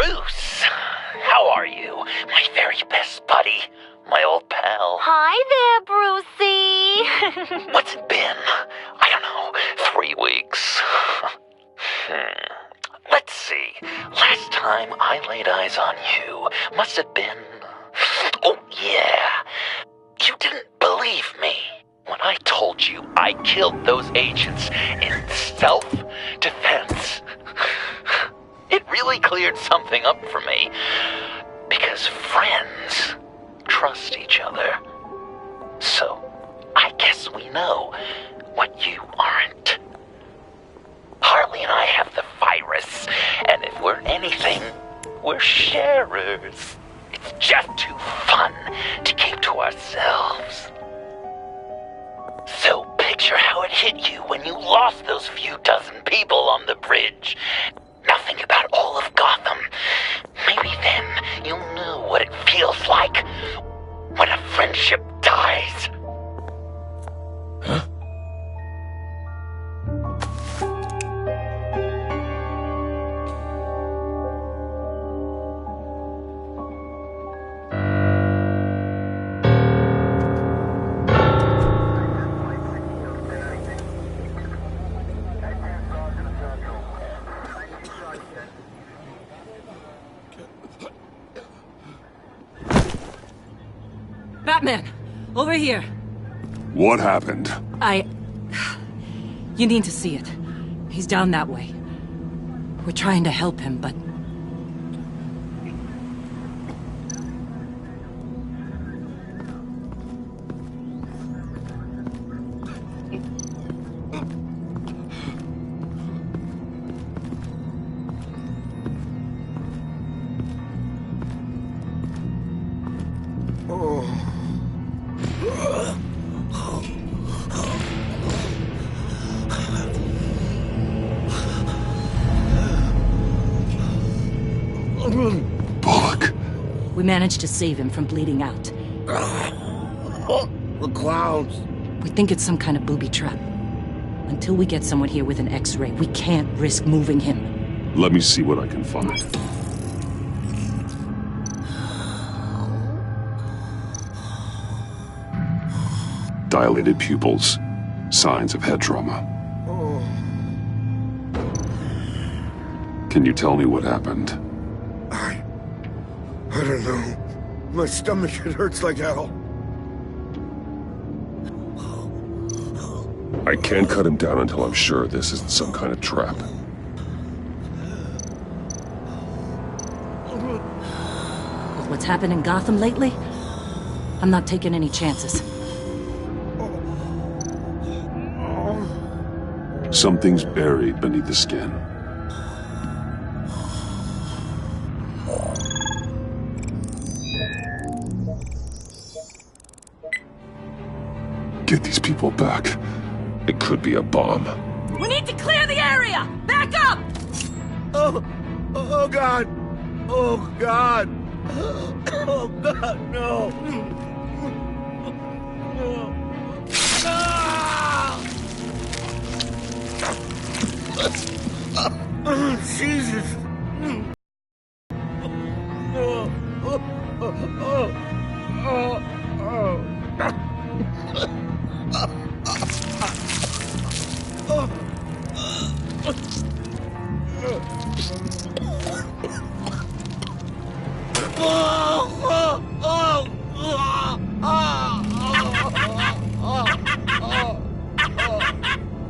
Bruce, how are you? My very best buddy, my old pal. Hi there, Brucey. What's it been? I don't know, 3 weeks. Let's see. Last time I laid eyes on you must have been... Oh, yeah. You didn't believe me when I told you I killed those agents in self-defense. It really cleared something up for me. Because friends trust each other. So, I guess we know what you aren't. Harley and I have the virus, and if we're anything, we're sharers. It's just too fun to keep to ourselves. So picture how it hit you when you lost those few dozen people on the bridge. Nothing about all of Gotham. Maybe then you'll know what it feels like when a friendship dies. Huh? Batman! Over here! What happened? You need to see it. He's down that way. We're trying to help him, but... Bullock. We managed to save him from bleeding out. The clowns. We think it's some kind of booby trap. Until we get someone here with an X-ray, we can't risk moving him. Let me see what I can find. Dilated pupils. Signs of head trauma. Can you tell me what happened? I don't know. My stomach, it hurts like hell. I can't cut him down until I'm sure this isn't some kind of trap. With what's happened in Gotham lately, I'm not taking any chances. Something's buried beneath the skin. Get these people back. It could be a bomb. We need to clear the area! Back up! Oh God! Oh God! Oh God, no! Jesus!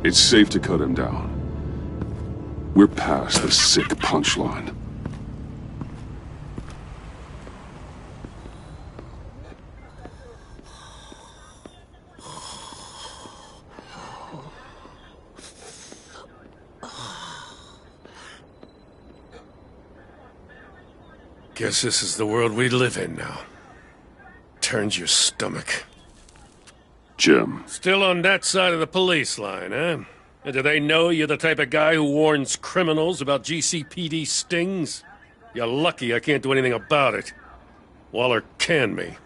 It's safe to cut him down. We're past the sick punchline. Guess this is the world we live in now. Turns your stomach. Jim. Still on that side of the police line, eh? And do they know you're the type of guy who warns criminals about GCPD stings? You're lucky I can't do anything about it. Waller canned me.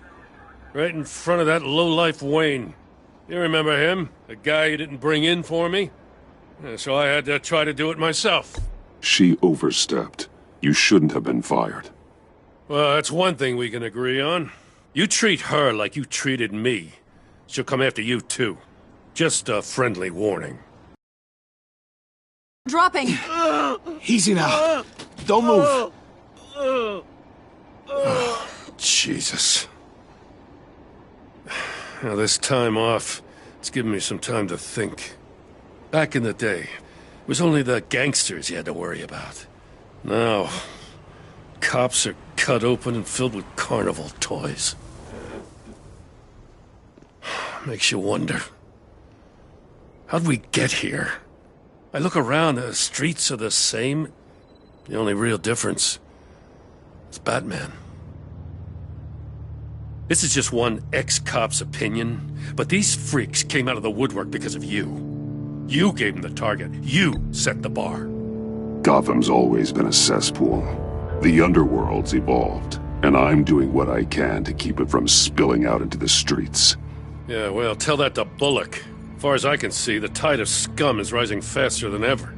Right in front of that lowlife Wayne. You remember him? The guy you didn't bring in for me? So I had to try to do it myself. She overstepped. You shouldn't have been fired. Well, that's one thing we can agree on. You treat her like you treated me. She'll come after you, too. Just a friendly warning. Dropping! Easy now. Don't move. Jesus. Now, this time off, it's given me some time to think. Back in the day, it was only the gangsters you had to worry about. Now, cops are cut open and filled with carnival toys. Makes you wonder. How'd we get here? I look around, the streets are the same. The only real difference is Batman. This is just one ex-cop's opinion, but these freaks came out of the woodwork because of you. You gave them the target. You set the bar. Gotham's always been a cesspool. The underworld's evolved, and I'm doing what I can to keep it from spilling out into the streets. Yeah, well, tell that to Bullock. As far as I can see, the tide of scum is rising faster than ever.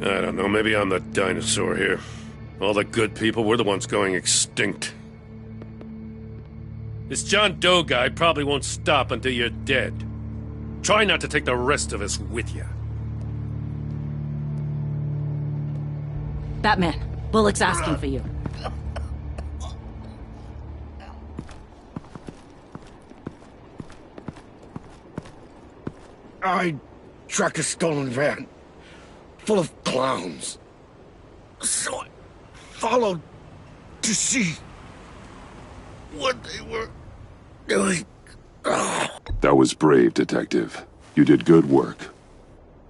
I don't know, maybe I'm the dinosaur here. All the good people, we're the ones going extinct. This John Doe guy probably won't stop until you're dead. Try not to take the rest of us with you. Batman, Bullock's asking for you. I tracked a stolen van full of clowns. So I followed to see what they were doing. That was brave, Detective. You did good work.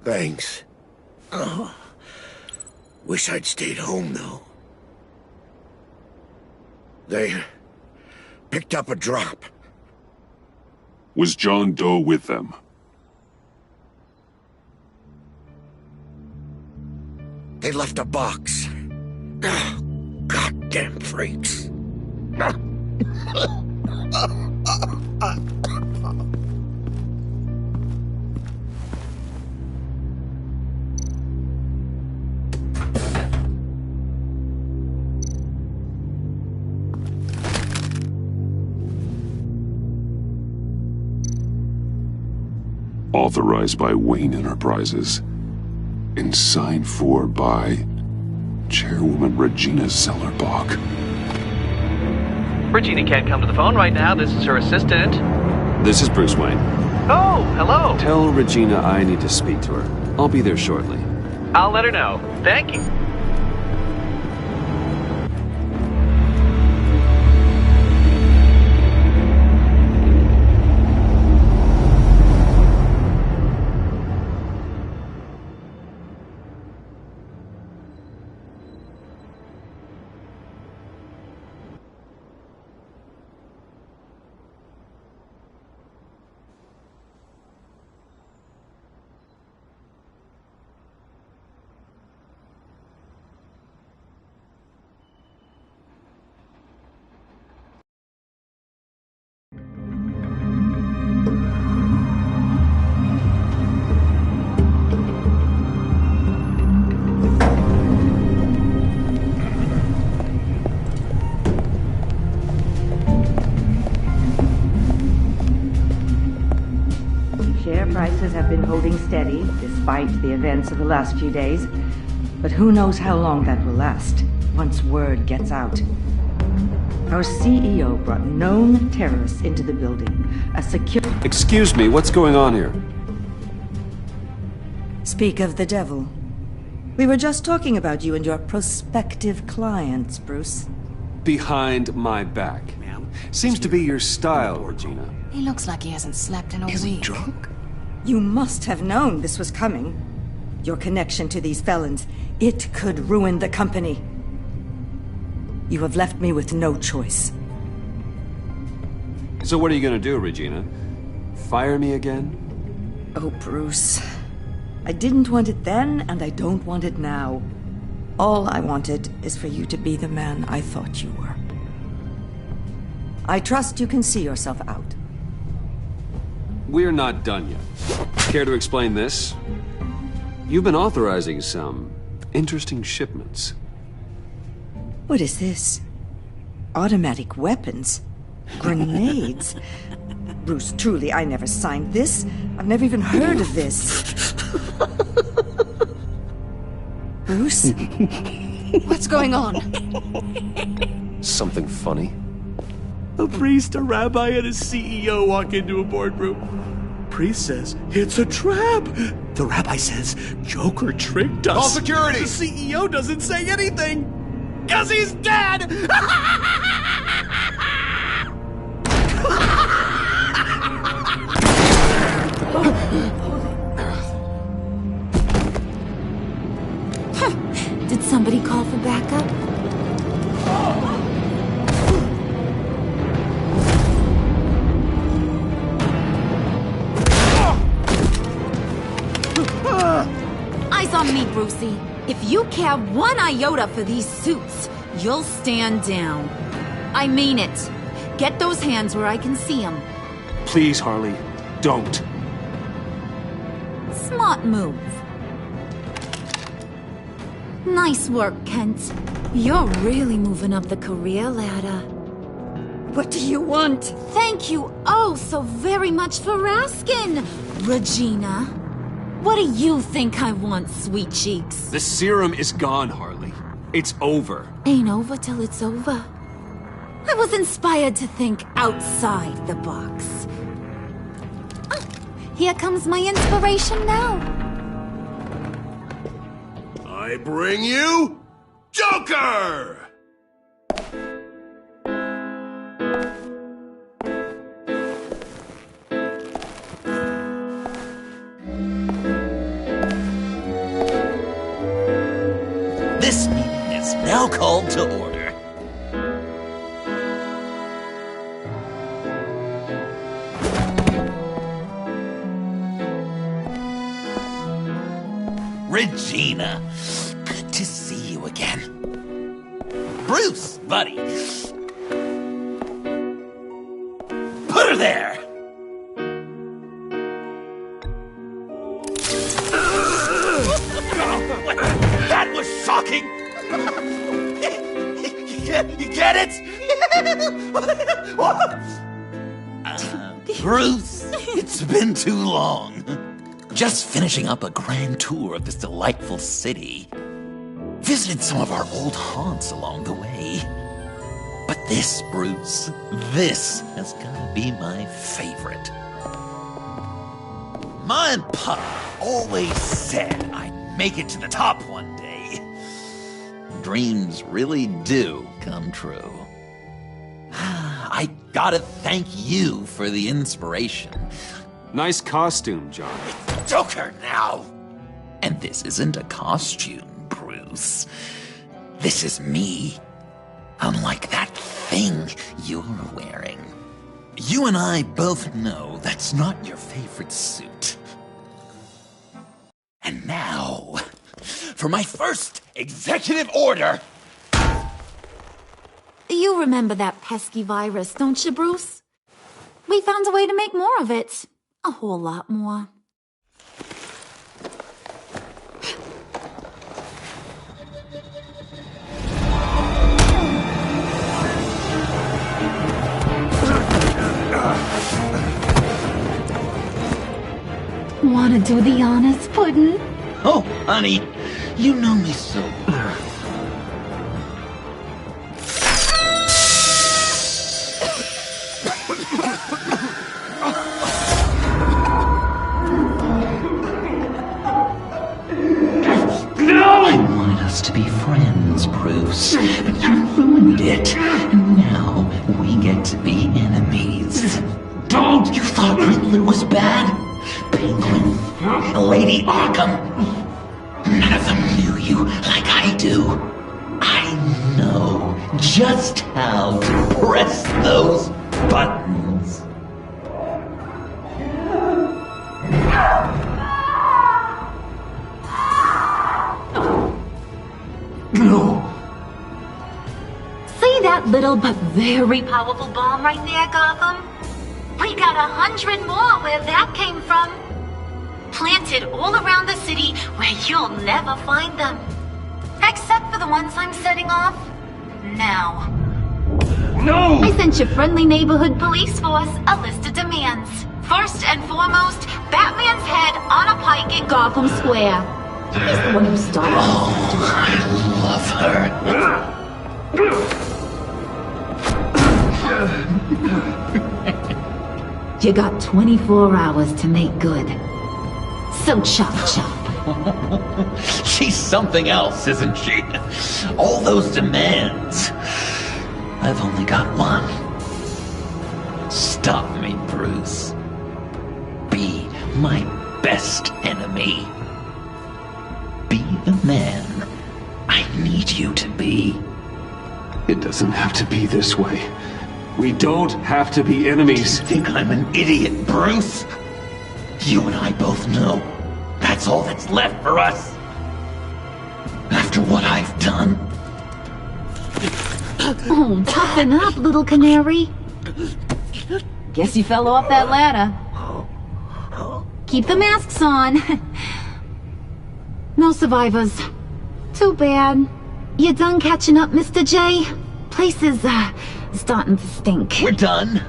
Thanks. Wish I'd stayed home, though. They picked up a drop. Was John Doe with them? They left a box. Goddamn freaks. Authorized by Wayne Enterprises. And signed for by Chairwoman Regina Zellerbach. Regina can't come to the phone right now. This is her assistant. This is Bruce Wayne. Oh, hello. Tell Regina I need to speak to her. I'll be there shortly. I'll let her know. Thank you. Prices have been holding steady despite the events of the last few days. But who knows how long that will last once word gets out. Our CEO brought known terrorists into the building. A secure... Excuse me, what's going on here? Speak of the devil. We were just talking about you and your prospective clients, Bruce. Behind my back. Ma'am? Seems to be your style, Regina. He looks like he hasn't slept in a Is he week. drunk? You must have known this was coming. Your connection to these felons, it could ruin the company. You have left me with no choice. So what are you gonna do, Regina? Fire me again? Oh, Bruce. I didn't want it then, and I don't want it now. All I wanted is for you to be the man I thought you were. I trust you can see yourself out. We're not done yet. Care to explain this? You've been authorizing some interesting shipments. What is this? Automatic weapons? Grenades? Bruce, truly, I never signed this. I've never even heard of this. Bruce? What's going on? Something funny? A priest, a rabbi, and a CEO walk into a boardroom. Priest says, it's a trap. The rabbi says, Joker tricked us. Call security! The CEO doesn't say anything. 'Cause he's dead! Did somebody call for backup? Eyes on me, Brucey. If you care one iota for these suits, you'll stand down. I mean it. Get those hands where I can see them. Please, Harley, don't. Smart move. Nice work, Kent. You're really moving up the career ladder. What do you want? Thank you oh so very much for asking, Regina. What do you think I want, sweet cheeks? The serum is gone, Harley. It's over. Ain't over till it's over. I was inspired to think outside the box. Oh, here comes my inspiration now. I bring you Joker! This meeting is now called to order. Regina, good to see you again. Bruce, buddy. Put her there! That was shocking! You get it? Bruce, it's been too long. Just finishing up a grand tour of this delightful city. Visited some of our old haunts along the way. But this, Bruce, this has gotta be my favorite. Ma and Pa always said I'd make it to the top one day. Dreams really do come true. I gotta thank you for the inspiration. Nice costume, John. It's Joker now! And this isn't a costume, Bruce. This is me. Unlike that thing you're wearing. You and I both know that's not your favorite suit. And now, for my first executive order. You remember that pesky virus, don't you, Bruce? We found a way to make more of it. A whole lot more. Wanna do the honors, Puddin'? Oh, honey, you know me so well. I wanted us to be friends, Bruce, but you ruined it. And now we get to be enemies. Don't! You thought Riddler was bad? Penguin, Lady Arkham. None of them knew you like I do. I know just how to press those buttons. No. See that little but very powerful bomb right there, Gotham? We got 100 more where that came from. Planted all around the city where you'll never find them. Except for the ones I'm setting off now. No! I sent your friendly neighborhood police force a list of demands. First and foremost, Batman's head on a pike in Gotham Square. He's the one who started. Oh, I love her. You got 24 hours to make good. So chop chop. She's something else, isn't she? All those demands. I've only got one. Stop me, Bruce. Be my best enemy. Be the man I need you to be. It doesn't have to be this way. We don't have to be enemies. You think I'm an idiot, Bruce? You and I both know that's all that's left for us. After what I've done. Oh, toughen up, little canary. Guess you fell off that ladder. Keep the masks on. No survivors. Too bad. You done catching up, Mr. J? Place is, starting to stink. We're done.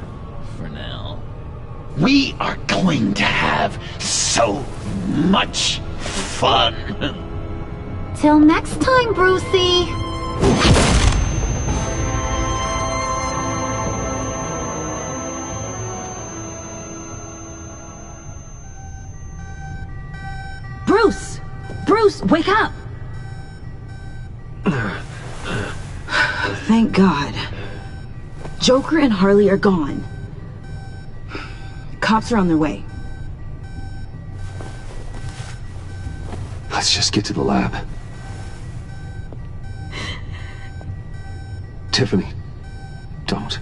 For now. We are going to have so much fun. Till next time, Brucey. Bruce! Bruce, wake up! Thank God. Joker and Harley are gone. Cops are on their way. Let's just get to the lab. Tiffany, don't.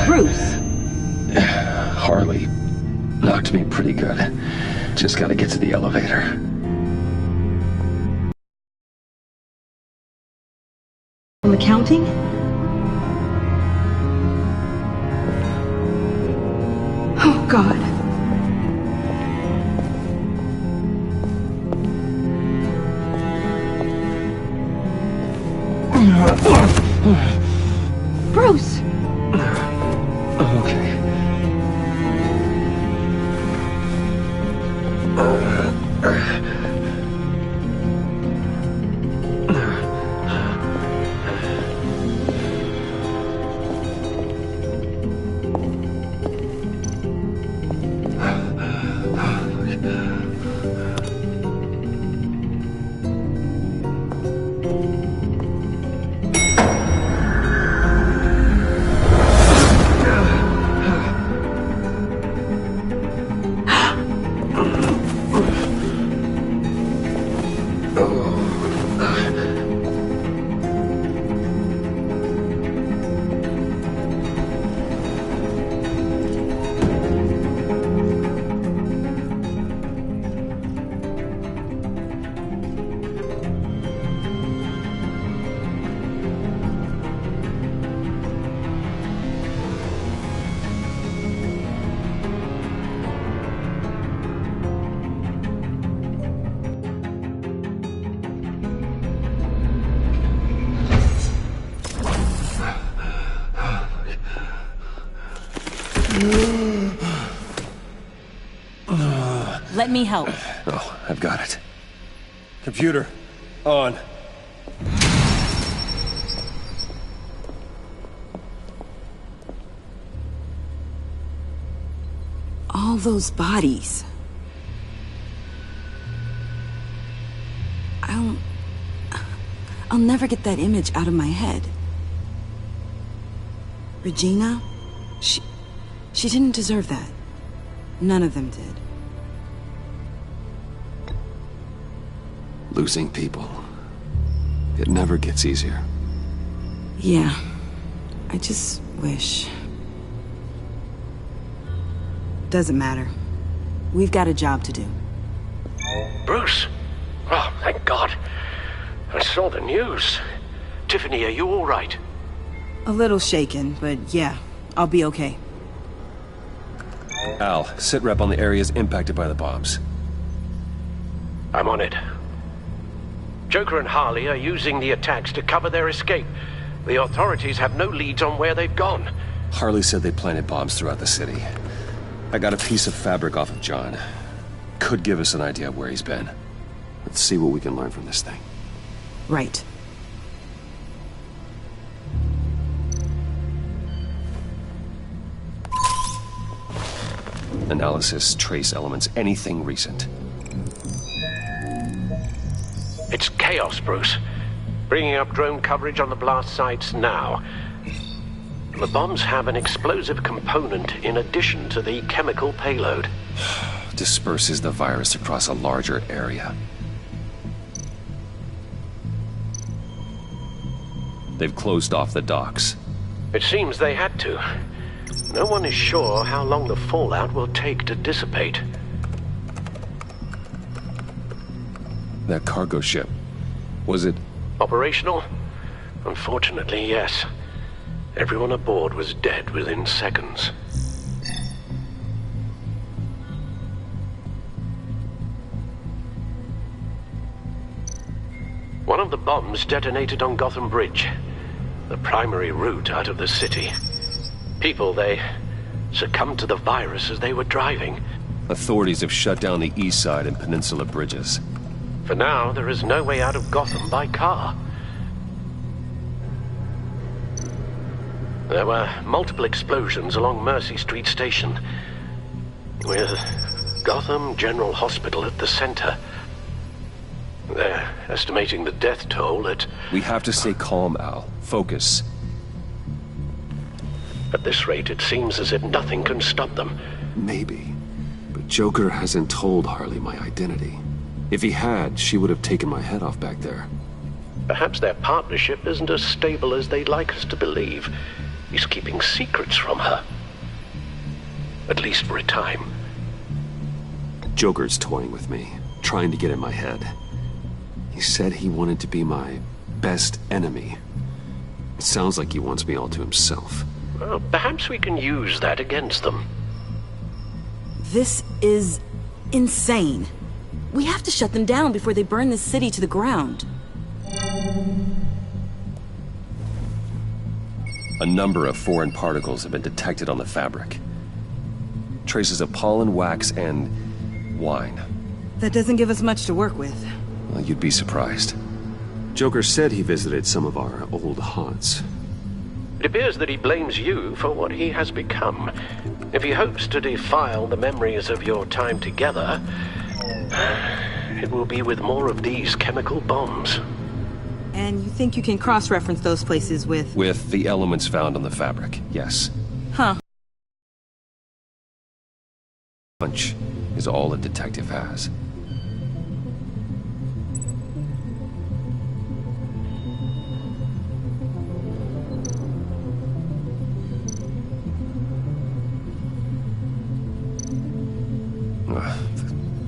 Bruce! Harley knocked me pretty good. Just gotta get to the elevator. From accounting? Oh, God. Bruce! Okay. Let me help. Oh, I've got it. Computer, on. All those bodies. I'll never get that image out of my head. Regina, she didn't deserve that. None of them did. Losing people It never gets easier. Yeah. I just wish. Doesn't matter. We've got a job to do. Bruce! Oh, thank God. I saw the news. Tiffany, are you all right? A little shaken, but yeah, I'll be okay. Al, sit rep on the areas impacted by the bombs. I'm on it. Joker and Harley are using the attacks to cover their escape. The authorities have no leads on where they've gone. Harley said they planted bombs throughout the city. I got a piece of fabric off of John. Could give us an idea of where he's been. Let's see what we can learn from this thing. Right. Analysis, trace elements, anything recent. It's chaos, Bruce. Bringing up drone coverage on the blast sites now. The bombs have an explosive component in addition to the chemical payload. Disperses the virus across a larger area. They've closed off the docks. It seems they had to. No one is sure how long the fallout will take to dissipate. That cargo ship, was it... Operational? Unfortunately, yes. Everyone aboard was dead within seconds. One of the bombs detonated on Gotham Bridge, the primary route out of the city. People, they succumbed to the virus as they were driving. Authorities have shut down the east side and peninsula bridges. For now, there is no way out of Gotham by car. There were multiple explosions along Mercy Street Station, with Gotham General Hospital at the center. They're estimating the death toll at... We have to stay calm, Al. Focus. At this rate, it seems as if nothing can stop them. Maybe. But Joker hasn't told Harley my identity. If he had, she would have taken my head off back there. Perhaps their partnership isn't as stable as they'd like us to believe. He's keeping secrets from her. At least for a time. Joker's toying with me, trying to get in my head. He said he wanted to be my best enemy. It sounds like he wants me all to himself. Well, perhaps we can use that against them. This is insane. We have to shut them down before they burn the city to the ground. A number of foreign particles have been detected on the fabric. Traces of pollen, wax, and wine. That doesn't give us much to work with. Well, you'd be surprised. Joker said he visited some of our old haunts. It appears that he blames you for what he has become. If he hopes to defile the memories of your time together, it will be with more of these chemical bombs. And you think you can cross-reference those places with... With the elements found on the fabric, yes. Huh. Hunch is all a detective has.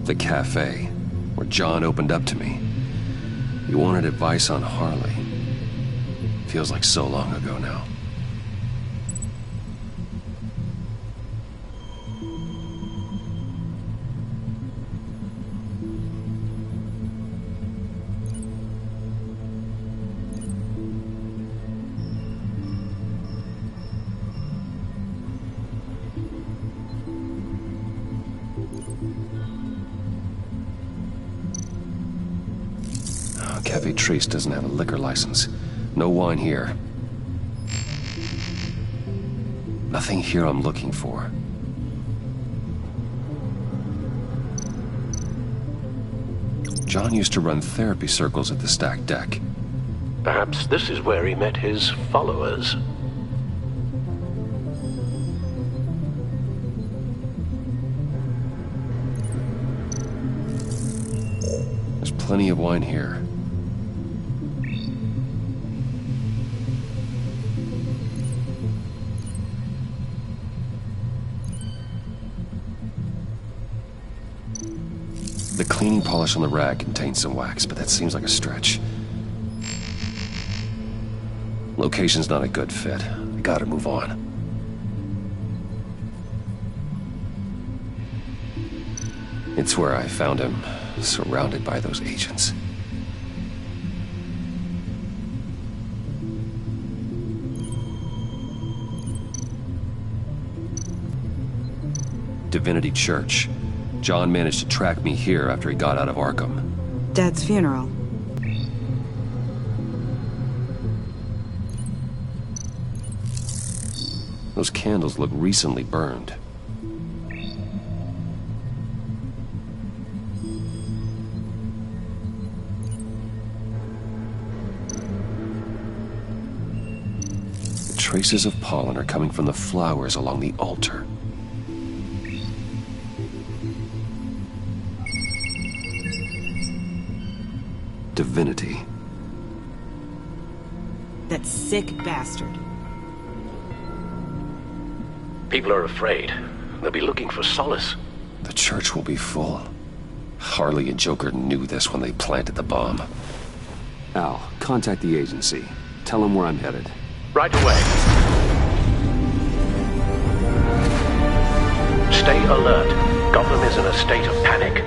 The cafe, where John opened up to me. He wanted advice on Harley. Feels like so long ago now. Cafe Trace doesn't have a liquor license. No wine here. Nothing here I'm looking for. John used to run therapy circles at the stacked deck. Perhaps this is where he met his followers. There's plenty of wine here. The cleaning polish on the rag contains some wax, but that seems like a stretch. Location's not a good fit. I gotta move on. It's where I found him, surrounded by those agents. Divinity Church. John managed to track me here after he got out of Arkham. Dad's funeral. Those candles look recently burned. The traces of pollen are coming from the flowers along the altar. Divinity. That sick bastard. People are afraid. They'll be looking for solace. The church will be full. Harley and Joker knew this when they planted the bomb. Al, contact the agency. Tell them where I'm headed. Right away. Stay alert. Gotham is in a state of panic.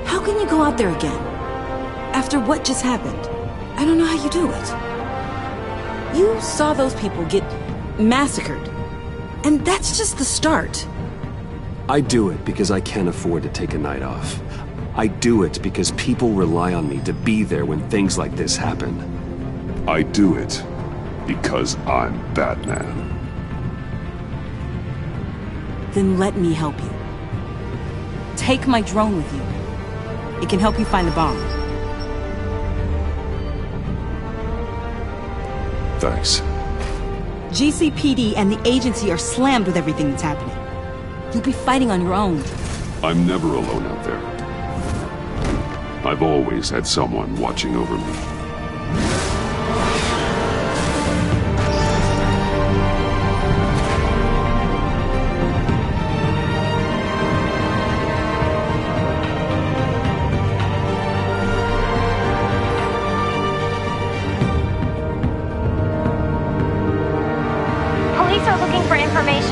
How can you go out there again? After what just happened? I don't know how you do it. You saw those people get massacred. And that's just the start. I do it because I can't afford to take a night off. I do it because people rely on me to be there when things like this happen. I do it because I'm Batman. Then let me help you. Take my drone with you. It can help you find the bomb. Thanks. GCPD and the agency are slammed with everything that's happening. You'll be fighting on your own. I'm never alone out there. I've always had someone watching over me.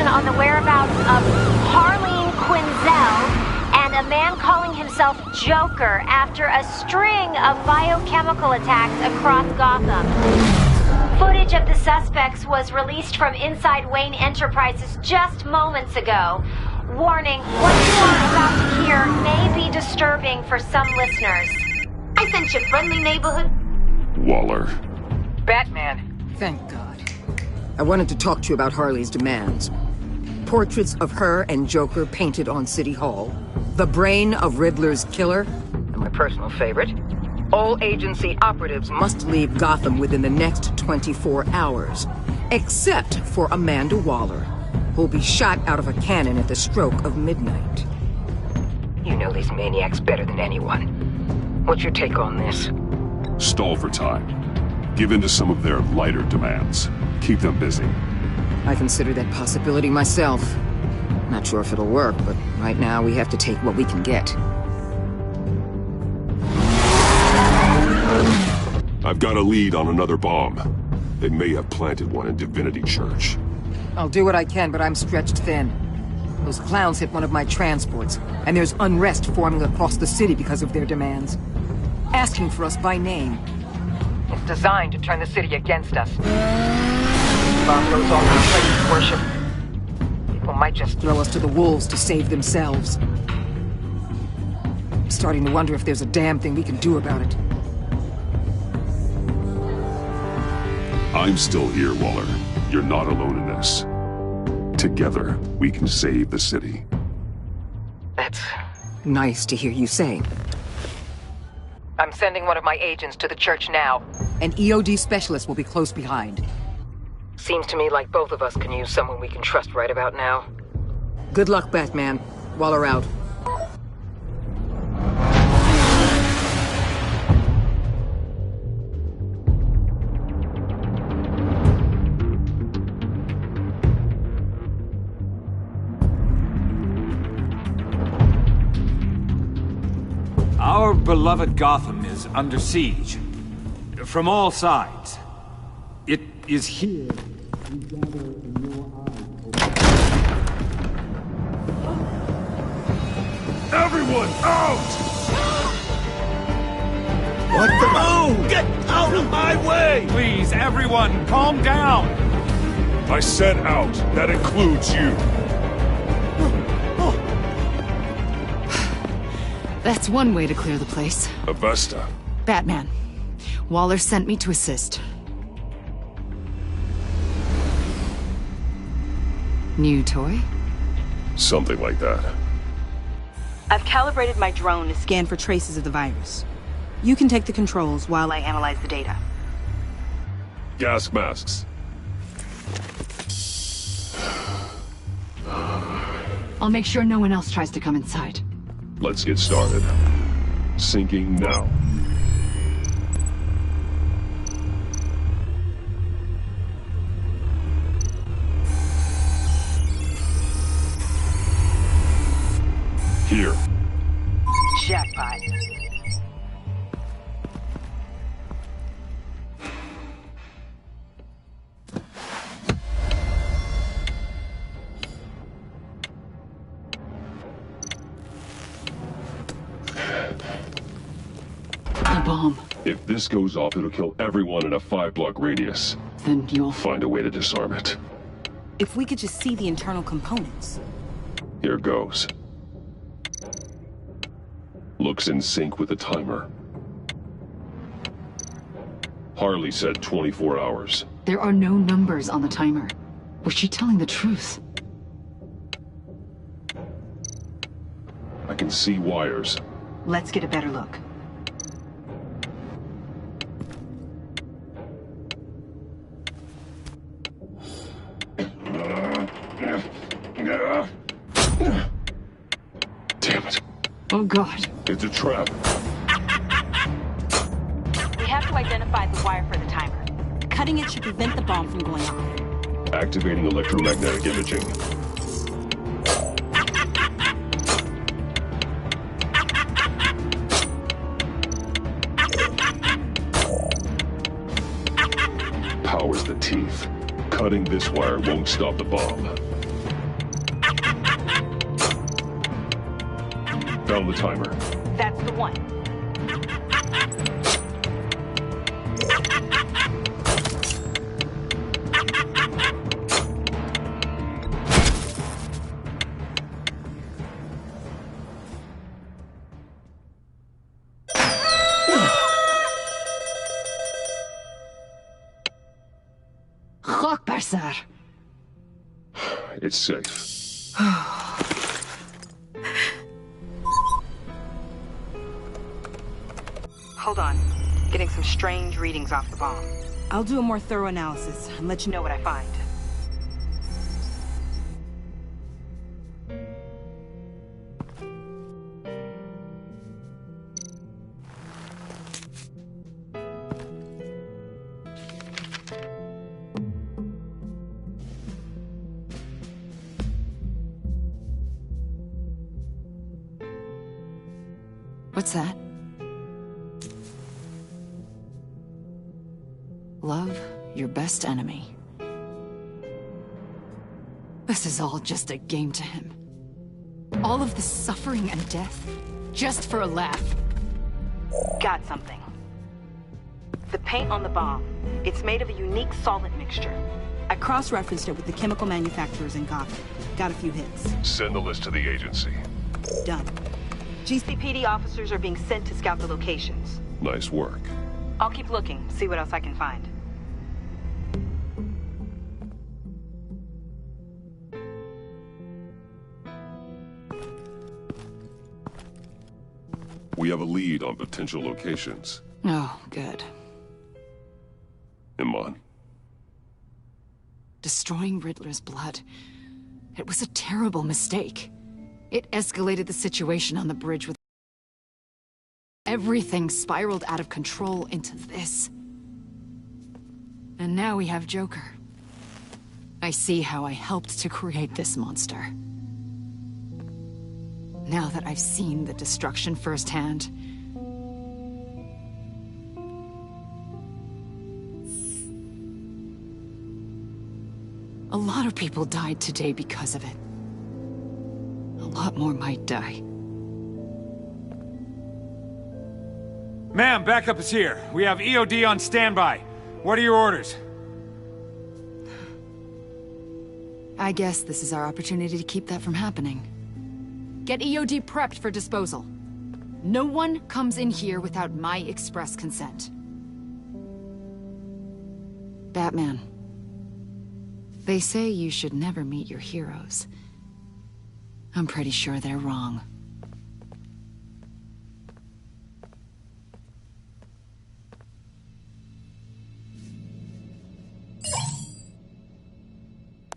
On the whereabouts of Harleen Quinzel and a man calling himself Joker after a string of biochemical attacks across Gotham. Footage of the suspects was released from inside Wayne Enterprises just moments ago. Warning, what you are about to hear may be disturbing for some listeners. I sent you friendly neighborhood... Waller. Batman. Thank God. I wanted to talk to you about Harley's demands. Portraits of her and Joker painted on City Hall. The brain of Riddler's killer. And my personal favorite. All agency operatives must leave Gotham within the next 24 hours. Except for Amanda Waller, who'll be shot out of a cannon at the stroke of midnight. You know these maniacs better than anyone. What's your take on this? Stall for time. Give in to some of their lighter demands. Keep them busy. I consider that possibility myself. Not sure if it'll work, but right now we have to take what we can get. I've got a lead on another bomb. They may have planted one in Divinity Church. I'll do what I can, but I'm stretched thin. Those clowns hit one of my transports, and there's unrest forming across the city because of their demands. Asking for us by name. It's designed to turn the city against us. Bomb goes off in place worship. People might just throw us to the wolves to save themselves. I'm starting to wonder if there's a damn thing we can do about it. I'm still here, Waller. You're not alone in this. Together, we can save the city. That's nice to hear you say. I'm sending one of my agents to the church now. An EOD specialist will be close behind. Seems to me like both of us can use someone we can trust right about now. Good luck, Batman. Waller out. Our beloved Gotham is under siege. From all sides. It is here we gather in your eyes. Everyone out! What the? Oh! Get out of my way! Please, everyone, calm down! I said out. That includes you. That's one way to clear the place. Avesta. Batman. Waller sent me to assist. New toy? Something like that. I've calibrated my drone to scan for traces of the virus. You can take the controls while I analyze the data. Gas masks. I'll make sure no one else tries to come inside. Let's get started. Syncing now. Here. Jackpot. The bomb. If this goes off, it'll kill everyone in a 5-block radius. Then you'll find a way to disarm it. If we could just see the internal components. Here goes. Looks in sync with the timer. Harley said 24 hours. There are no numbers on the timer. Was she telling the truth? I can see wires. Let's get a better look. Damn it. Oh, God. It's a trap. We have to identify the wire for the timer. Cutting it should prevent the bomb from going off. Activating electromagnetic imaging. Powers the teeth. Cutting this wire won't stop the bomb. Found the timer. That's the one. Sir. It's safe. Hold on. Getting some strange readings off the bomb. I'll do a more thorough analysis and let you know what I find. What's that? Love your best enemy. This is all just a game to him. All of this suffering and death, just for a laugh. Got something. The paint on the bomb. It's made of a unique solvent mixture. I cross-referenced it with the chemical manufacturers in Gotham. Got a few hits. Send the list to the agency. Done. GCPD officers are being sent to scout the locations. Nice work. I'll keep looking, see what else I can find. We have a lead on potential locations. Oh, good. Iman. Destroying Riddler's blood. It was a terrible mistake. It escalated the situation on the bridge with... Everything spiraled out of control into this. And now we have Joker. I see how I helped to create this monster. Now that I've seen the destruction firsthand, a lot of people died today because of it. A lot more might die. Ma'am, backup is here. We have EOD on standby. What are your orders? I guess this is our opportunity to keep that from happening. Get EOD prepped for disposal. No one comes in here without my express consent. Batman. They say you should never meet your heroes. I'm pretty sure they're wrong.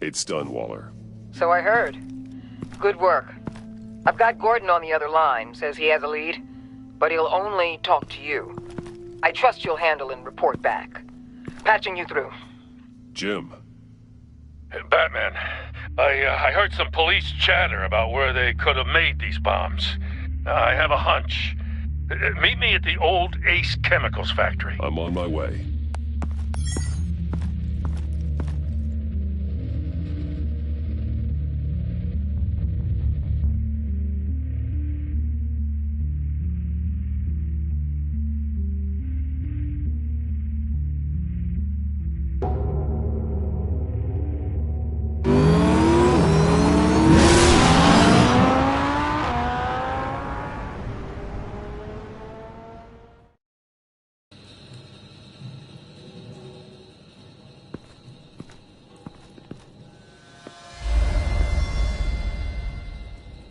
It's done, Waller. So I heard. Good work. I've got Gordon on the other line, says he has a lead, but he'll only talk to you. I trust you'll handle and report back. Patching you through. Jim. Batman, I heard some police chatter about where they could have made these bombs. I have a hunch. Meet me at the old Ace Chemicals factory. I'm on my way.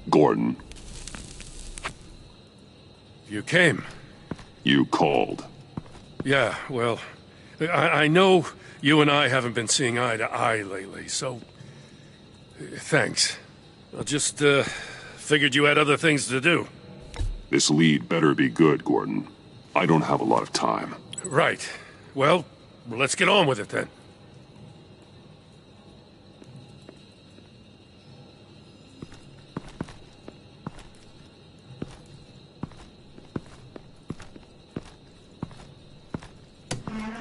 Gordon. You came. You called. Yeah, well, I know you and I haven't been seeing eye to eye lately, so... thanks. I just, figured you had other things to do. This lead better be good, Gordon. I don't have a lot of time. Right. Well, let's get on with it then.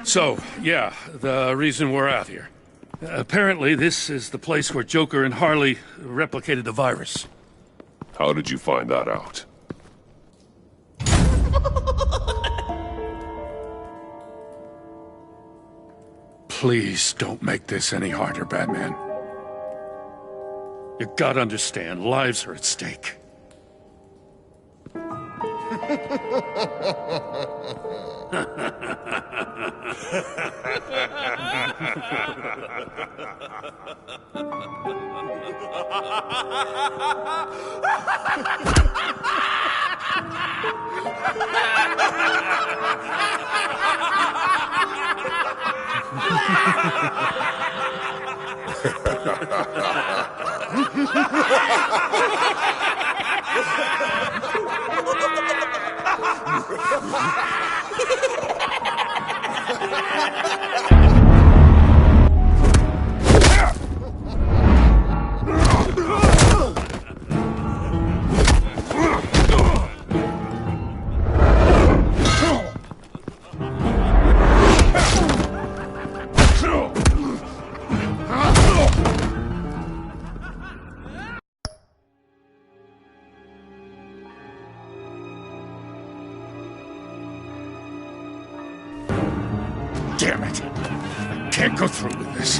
So, yeah, the reason we're out here. Apparently, this is the place where Joker and Harley replicated the virus. How did you find that out? Please don't make this any harder, Batman. You gotta understand, lives are at stake. Damn it! I can't go through with this.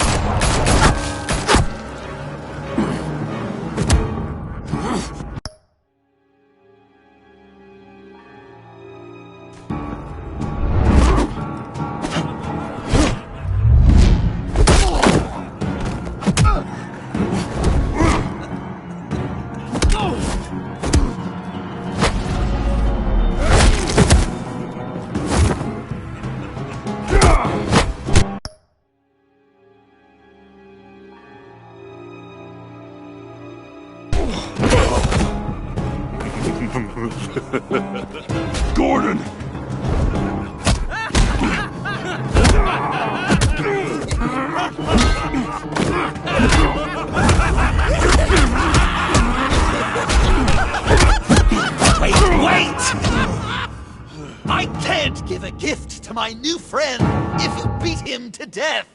Gordon! Wait! I can't give a gift to my new friend if you beat him to death!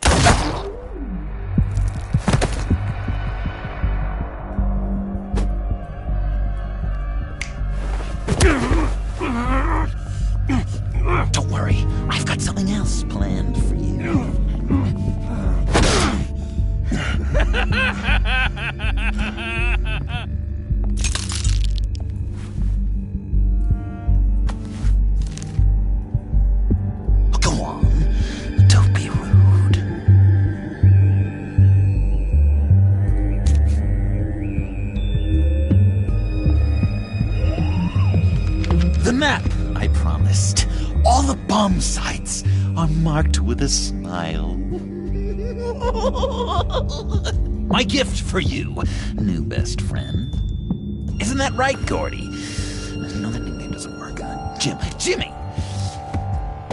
Don't worry, I've got something else planned for you. Go on, don't be rude. The map I promised. All the bomb sites are marked with a smile. My gift for you, new best friend. Isn't that right, Gordy? No, that nickname doesn't work.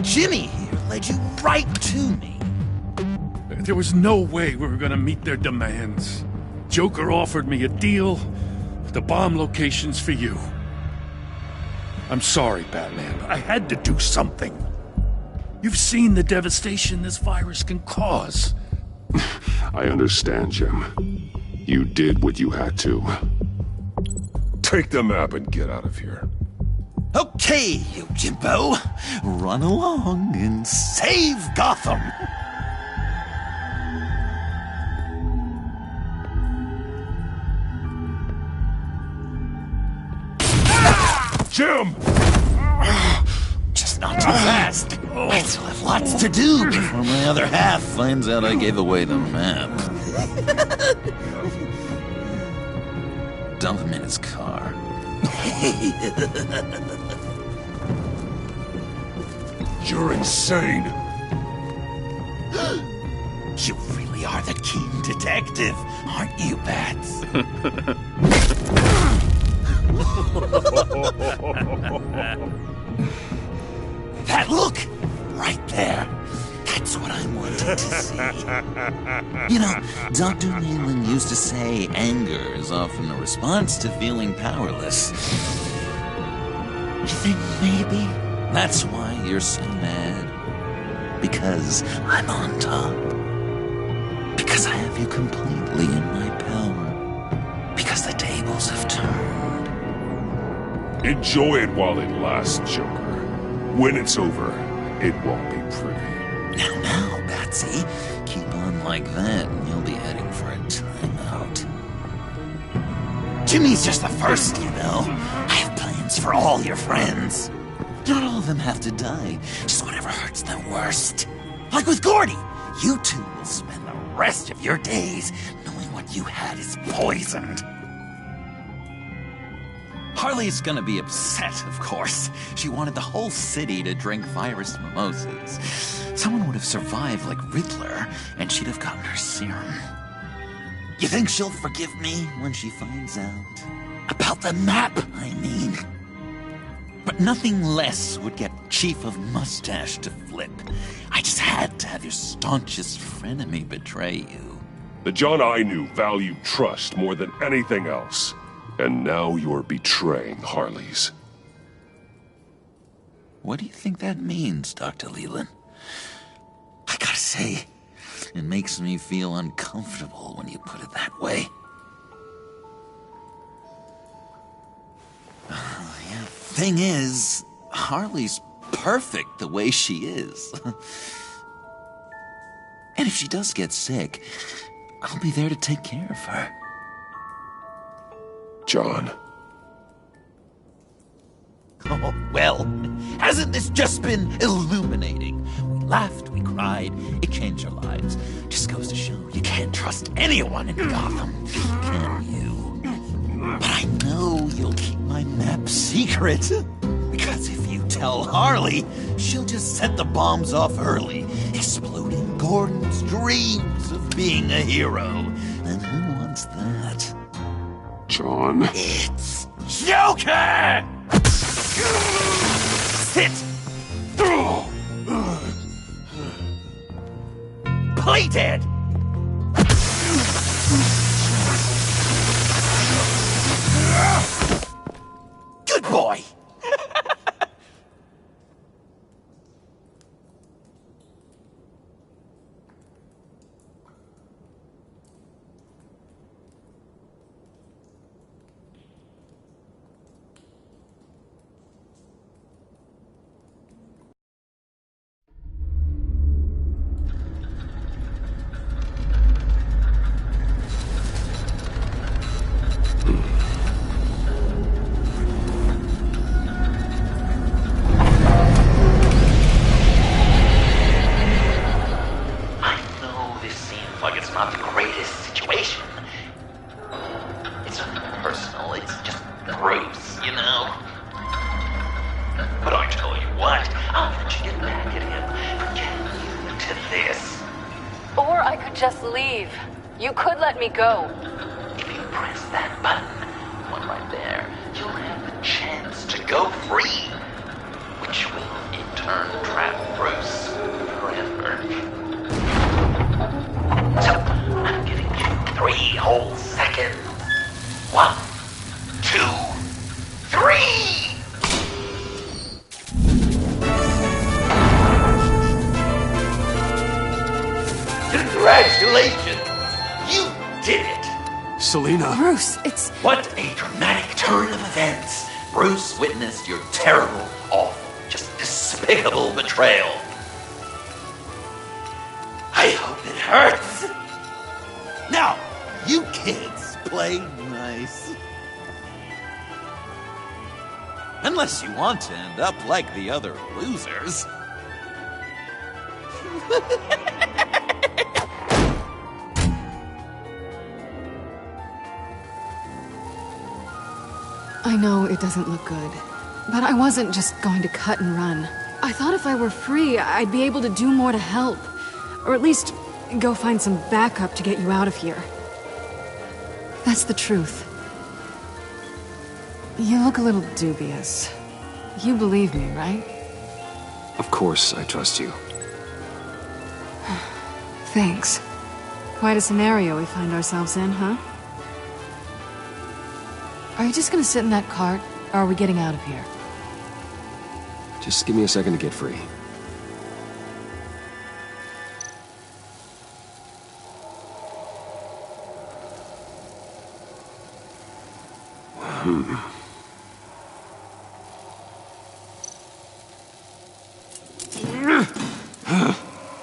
Jimmy here led you right to me. There was no way we were gonna meet their demands. Joker offered me a deal, the bomb locations for you. I'm sorry, Batman, but I had to do something. You've seen the devastation this virus can cause. I understand, Jim. You did what you had to. Take the map and get out of here. Okay, you Jimbo. Run along and save Gotham. Jim! Just not too fast. I still have lots to do before my other half finds out I gave away the map. Dump him in his car. You're insane. You really are the keen detective, aren't you, Bats? That look! Right there. That's what I wanted to see. You know, Dr. Leland used to say anger is often a response to feeling powerless. You think maybe that's why you're so mad? Because I'm on top? Because I have you completely in my power? Because the tables have turned? Enjoy it while it lasts, Joker. When it's over, it won't be pretty. Now, Batsy, keep on like that and you'll be heading for a timeout. Jimmy's just the first, you know. I have plans for all your friends. Not all of them have to die, just whatever hurts them worst. Like with Gordy, you two will spend the rest of your days knowing what you had is poisoned. Harley's gonna be upset, of course. She wanted the whole city to drink virus mimosas. Someone would have survived like Riddler, and she'd have gotten her serum. You think she'll forgive me when she finds out? About the map, I mean. But nothing less would get Chief of Mustache to flip. I just had to have your staunchest frenemy betray you. The John I knew valued trust more than anything else. And now you're betraying Harley's. What do you think that means, Dr. Leland? I gotta say, it makes me feel uncomfortable when you put it that way. Yeah, thing is, Harley's perfect the way she is. And if she does get sick, I'll be there to take care of her. John. Oh, well, hasn't this just been illuminating? We laughed, we cried, it changed our lives. Just goes to show you can't trust anyone in Gotham, can you? But I know you'll keep my map secret. Because if you tell Harley, she'll just set the bombs off early, exploding Gordon's dreams of being a hero. And who wants that? John. It's Joker! Sit! Play dead! Good boy! Me go. If you press that button, one right there, you'll have the chance to go free, which will in turn trap Bruce forever. So, I'm giving you 3 whole seconds. 1, 2, 3! Congratulations! You did it! Selena. Bruce, it's... What a dramatic turn of events. Bruce witnessed your terrible, awful, just despicable betrayal. I hope it hurts. Now, you kids play nice. Unless you want to end up like the other losers. I know it doesn't look good, but I wasn't just going to cut and run. I thought if I were free, I'd be able to do more to help. Or at least, go find some backup to get you out of here. That's the truth. You look a little dubious. You believe me, right? Of course, I trust you. Thanks. Quite a scenario we find ourselves in, huh? Are you just gonna sit in that cart, or are we getting out of here? Just give me a second to get free.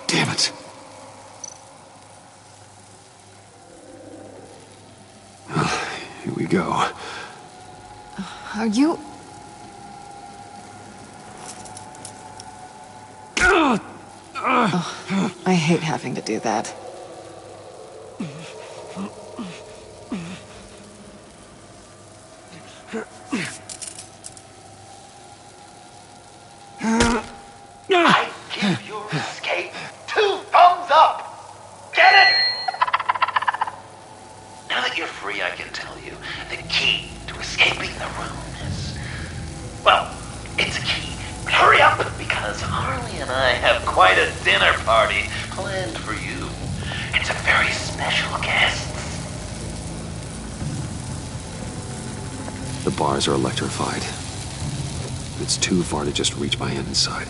Damn it. Here we go. Are you... Oh, I hate having to do that. I give your escape 2 thumbs up! Get it? Now that you're free, I can tell you the key to escaping the room is... Well, it's a key. But hurry up, because Harley and I have quite a dinner party planned for you. And some very special guests. The bars are electrified. It's too far to just reach my hand inside.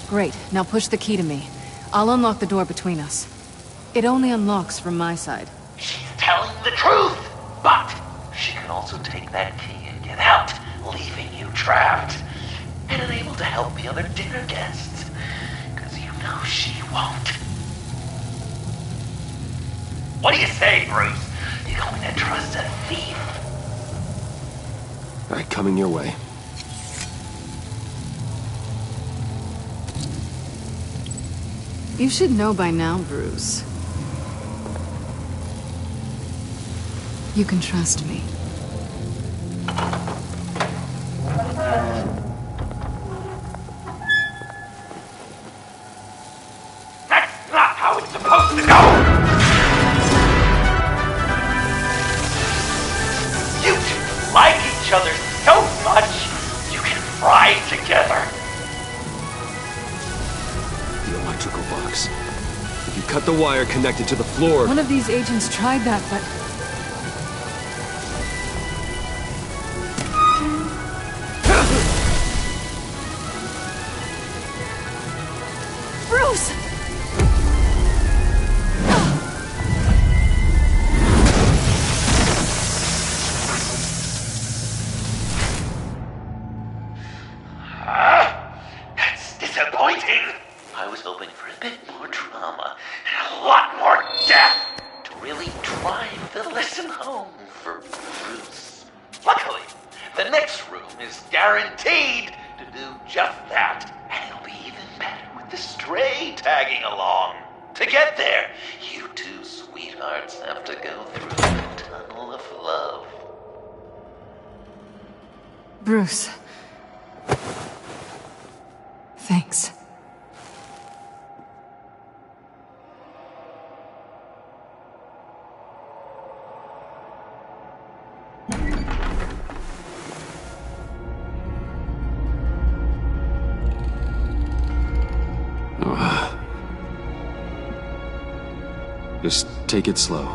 Great, now push the key to me. I'll unlock the door between us. It only unlocks from my side. She's telling the truth, but she could also take that key and get out, leaving you trapped, and unable to help the other dinner guests, because you know she won't. What do you say, Bruce? You going to trust a thief? All right, coming your way. You should know by now, Bruce. You can trust me. That's not how it's supposed to go! You two like each other so much, you can fry together. The electrical box. If you cut the wire connected to the floor... One of these agents tried that, but... Bruce! That's disappointing. I was hoping for a bit more drama and a lot more death to really drive the lesson home for Bruce. Luckily, the next room is guaranteed to do just that, and it'll be even better with the stray tagging along. To get there, you two sweethearts have to go through the tunnel of love. Bruce. Thanks. Just take it slow.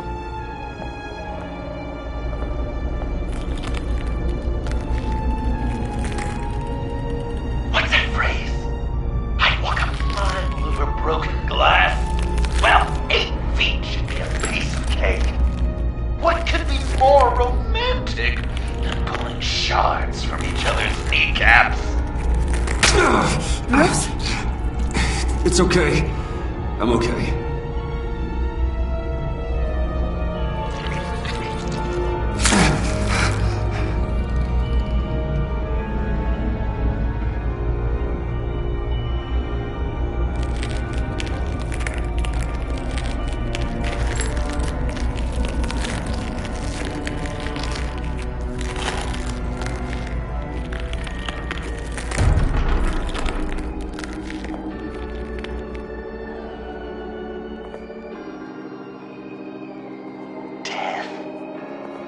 What's that phrase? I'd walk a mile over broken glass. Well, 8 feet should be a piece of cake. What could be more romantic than pulling shards from each other's kneecaps? Bruce? It's okay. I'm okay.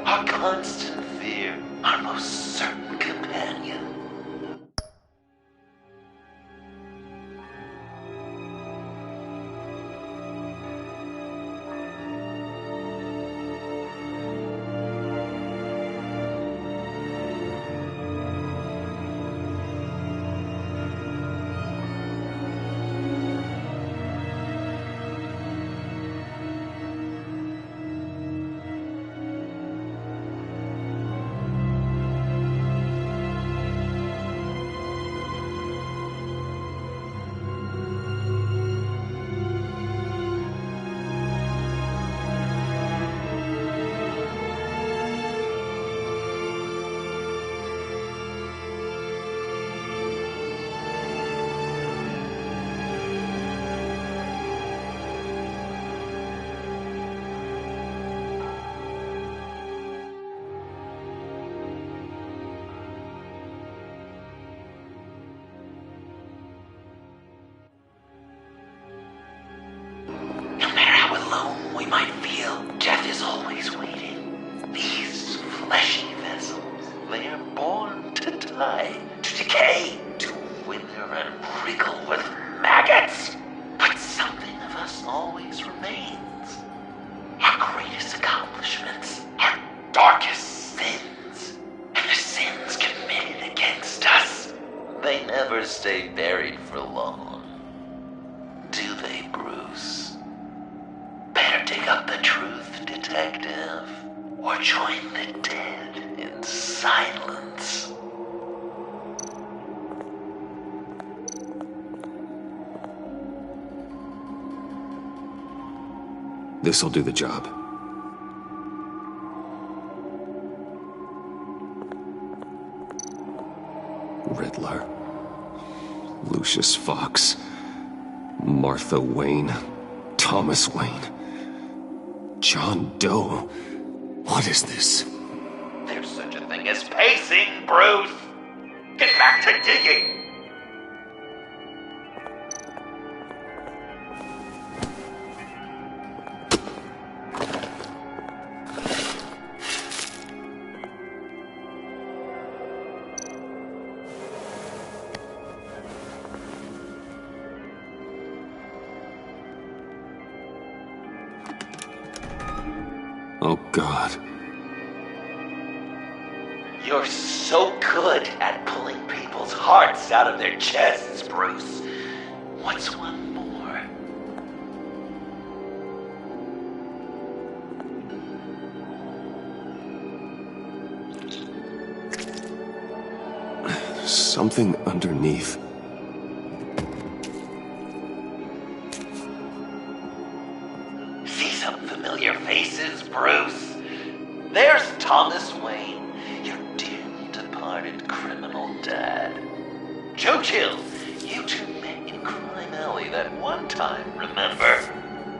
Our constant fear, our most certain companion. We might feel death is always waiting. These fleshy vessels, they are born to die, to decay, to wither and wriggle with maggots. But something of us always remains. Our greatest accomplishments, our darkest sins, and the sins committed against us. They never stay buried for long. Do they, Bruce? Better dig up the truth, detective, or join the dead in silence. This'll do the job. Riddler. Lucius Fox. Martha Wayne. Thomas Wayne. John Doe. What is this? There's such a thing as pacing, Bruce! Get back to digging! Oh, God. You're so good at pulling people's hearts out of their chests, Bruce. What's one more? Something underneath. See some familiar faces, Bruce? There's Thomas Wayne, your dearly departed criminal dad. Joe Chill, you two met in Crime Alley that one time, remember?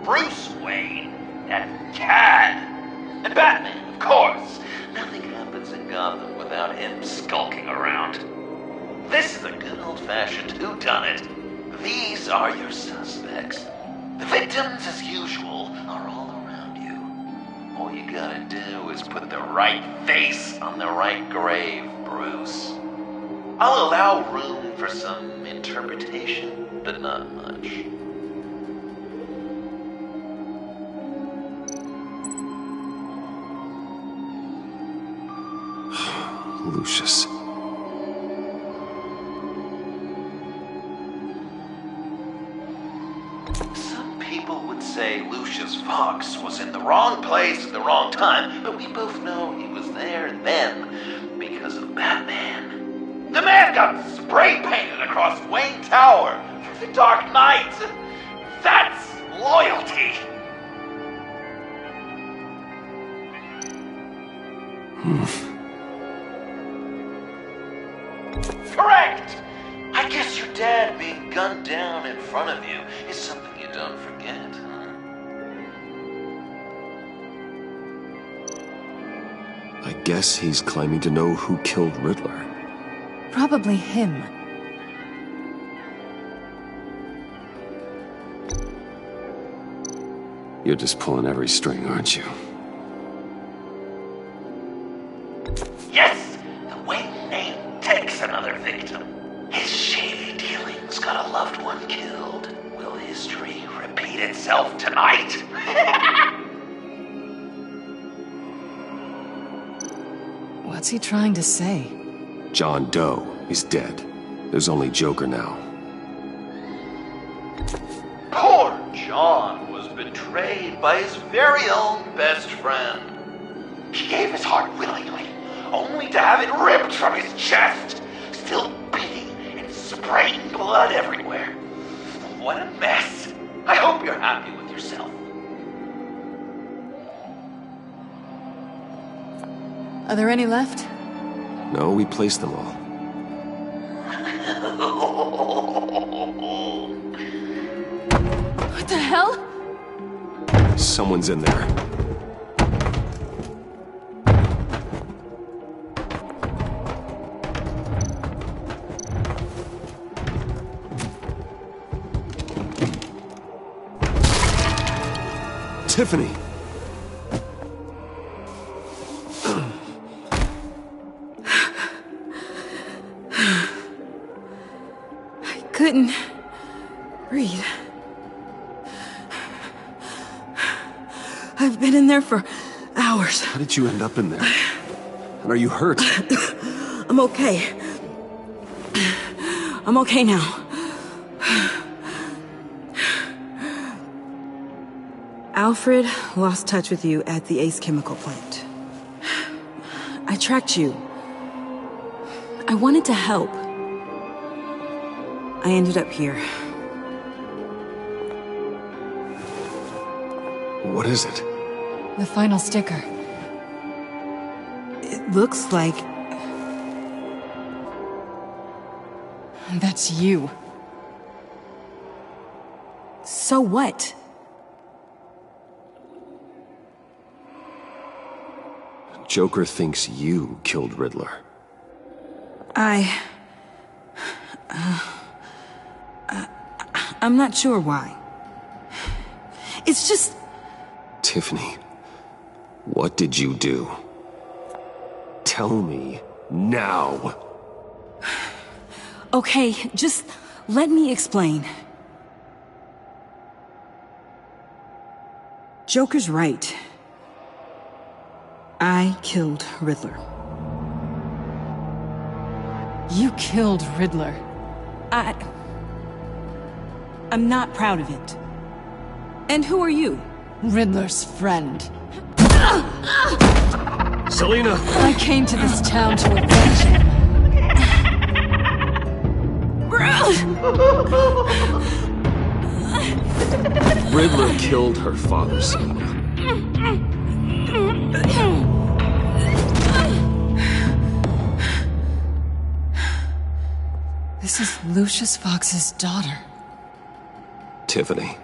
Bruce Wayne, that cad. And Batman, of course. Nothing happens in Gotham without him skulking around. This is a good old-fashioned whodunit. These are your suspects. The victims, as usual, are all around you. All you gotta do is put the right face on the right grave, Bruce. I'll allow room for some interpretation, but not much. Lucius. Some people would say Lucius Fox was in the wrong place at the wrong time, but we both know he was there then because of Batman. The man got spray painted across Wayne Tower for the Dark Knight. That's loyalty. Correct! I guess your dad being gunned down in front of you is something you don't forget, huh? I guess he's claiming to know who killed Riddler. Probably him. You're just pulling every string, aren't you? Yes! The Wayne name takes another victim. His shady dealings got a loved one killed. Will history repeat itself tonight? What's he trying to say? John Doe is dead. There's only Joker now. Poor John was betrayed by his very own best friend. He gave his heart willingly, only to have it ripped from his chest, still beating and spraying blood everywhere. What a mess. I hope you're happy with yourself. Are there any left? No, we placed them all. What the hell? Someone's in there. Tiffany! I couldn't breathe. I've been in there for hours. How did you end up in there? And are you hurt? I'm okay. I'm okay now. Alfred lost touch with you at the Ace Chemical plant. I tracked you. I wanted to help. I ended up here. What is it? The final sticker. It looks like... That's you. So what? Joker thinks you killed Riddler. I'm not sure why. It's just... Tiffany, what did you do? Tell me now. Okay, just let me explain. Joker's right. I killed Riddler. You killed Riddler. I'm not proud of it. And who are you? Riddler's friend. Selina! I came to this town to avenge him. Riddler killed her father, Selina. This is Lucius Fox's daughter. Tiffany.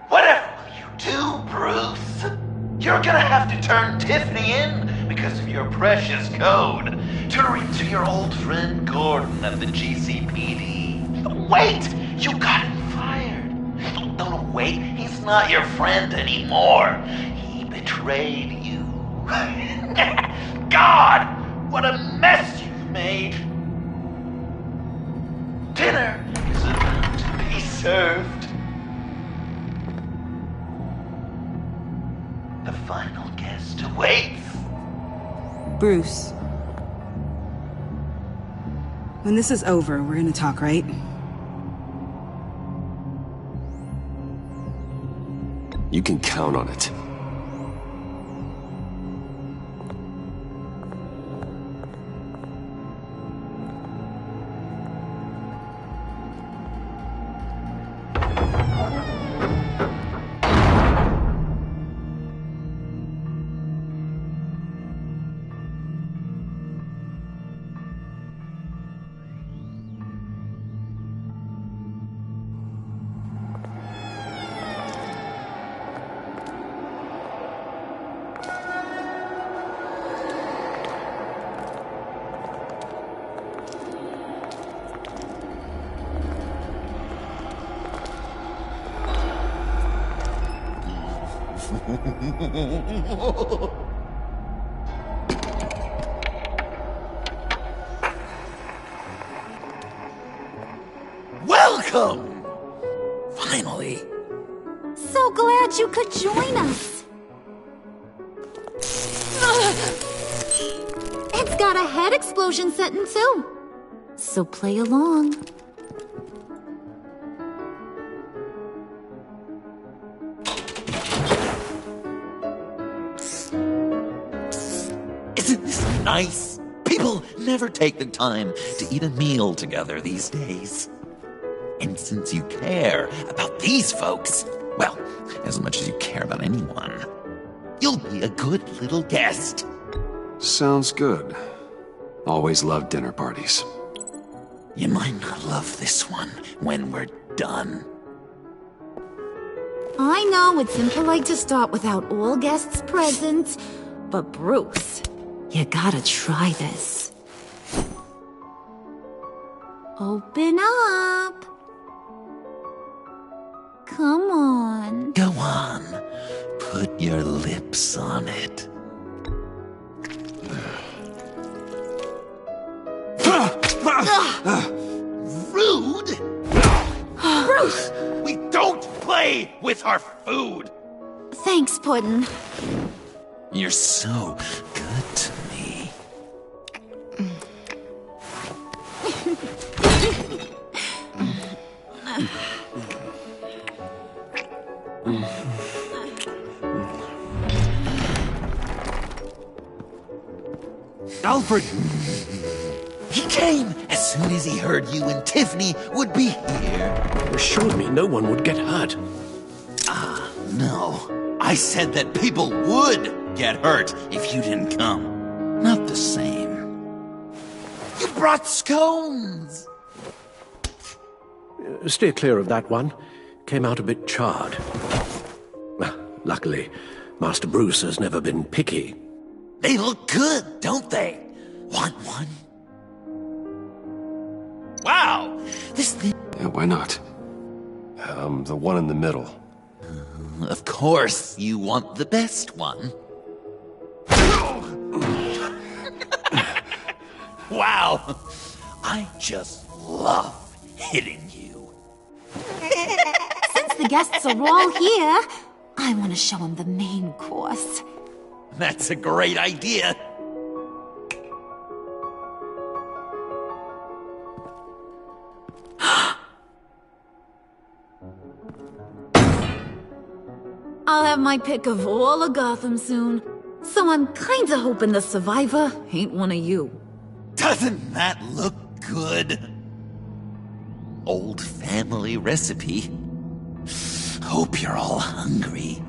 Whatever will you do, Bruce? You're gonna have to turn Tiffany in because of your precious code. Turn her into your old friend Gordon at the GCPD. Wait! You got him fired. No, wait. He's not your friend anymore. He betrayed you. God! What a mess you've made! Dinner is about to be served. The final guest awaits. Bruce. When this is over, we're gonna talk, right? You can count on it. Welcome! Finally. So glad you could join us. It's got a head explosion set in too. So play along. Isn't this nice? People never take the time to eat a meal together these days. And since you care about these folks, well, as much as you care about anyone, you'll be a good little guest. Sounds good. Always loved dinner parties. You might not love this one when we're done. I know it's impolite to start without all guests present, but Bruce, you gotta try this. Open up. Come on. Go on. Put your lips on it. Rude! Bruce! We don't play with our food! Thanks, Puddin'. You're so good to me. Alfred! He came as soon as he heard you and Tiffany would be here. You assured me no one would get hurt. Ah, no. I said that people would get hurt if you didn't come. Not the same. You brought scones! Steer clear of that one. Came out a bit charred. Luckily, Master Bruce has never been picky. They look good, don't they? Want one? Wow! This thing... Yeah, why not? The one in the middle. Of course, you want the best one. Wow! I just love hitting you. Since the guests are all here, I want to show them the main course. That's a great idea. I'll have my pick of all of Gotham soon, so I'm kinda hoping the survivor ain't one of you. Doesn't that look good? Old family recipe. Hope you're all hungry.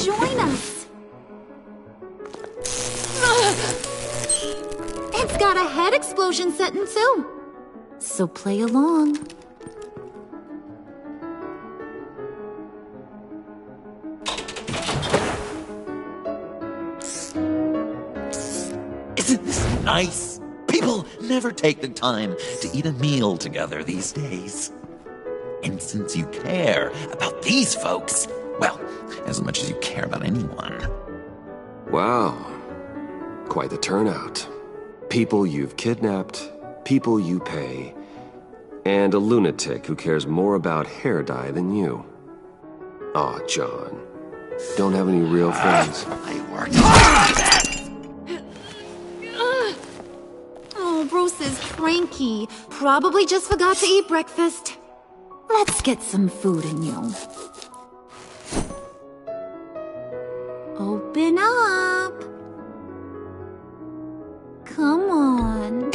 Join us! It's got a head explosion setting too. So play along. Isn't this nice? People never take the time to eat a meal together these days. And since you care about these folks, well, as much as you care about anyone. Wow. Quite the turnout. People you've kidnapped, people you pay, and a lunatic who cares more about hair dye than you. Aw, John. Don't have any real friends. I worked hard on that! Oh, Bruce is cranky. Probably just forgot to eat breakfast. Let's get some food in you. Open up. Come on.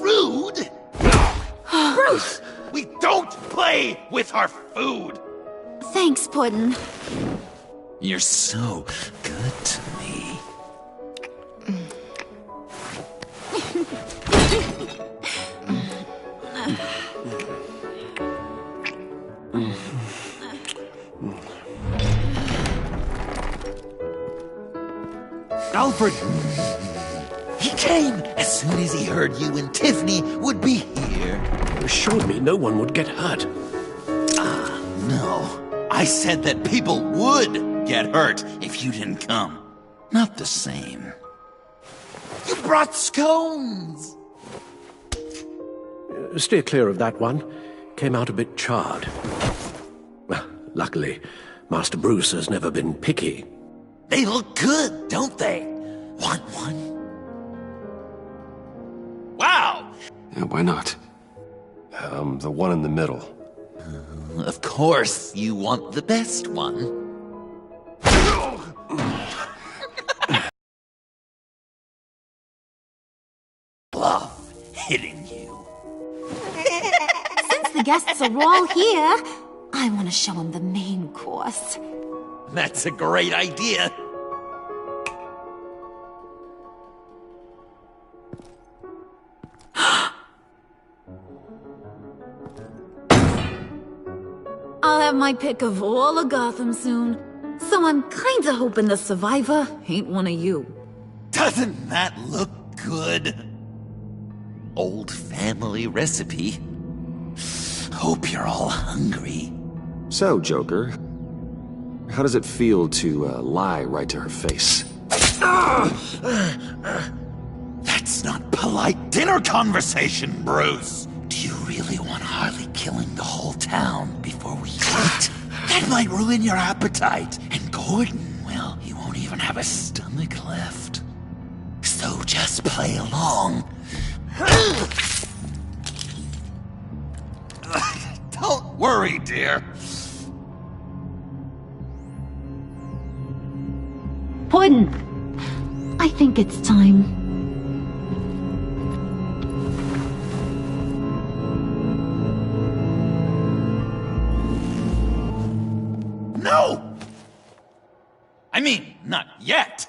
Rude? Bruce! We don't play with our food! Thanks, Puddin'. You're so good to me. Alfred! He came as soon as he heard you and Tiffany would be here. You assured me no one would get hurt. No. I said that people would get hurt if you didn't come. Not the same. You brought scones! Steer clear of that one. Came out a bit charred. Luckily, Master Bruce has never been picky. They look good, don't they? Want one? Wow! Yeah, why not? The one in the middle. Of course, you want the best one. Love hitting you. Since the guests are all here, I I want to show him the main course. That's a great idea. I'll have my pick of all of Gotham soon, so I'm kinda hoping the survivor ain't one of you. Doesn't that look good? Old family recipe. Hope you're all hungry. So, Joker, how does it feel to lie right to her face? That's not polite dinner conversation, Bruce. Do you really want Harley killing the whole town before we eat? That might ruin your appetite. And Gordon, well, he won't even have a stomach left. So just play along. Don't worry, dear. Puddin', I think it's time. No! I mean, not yet.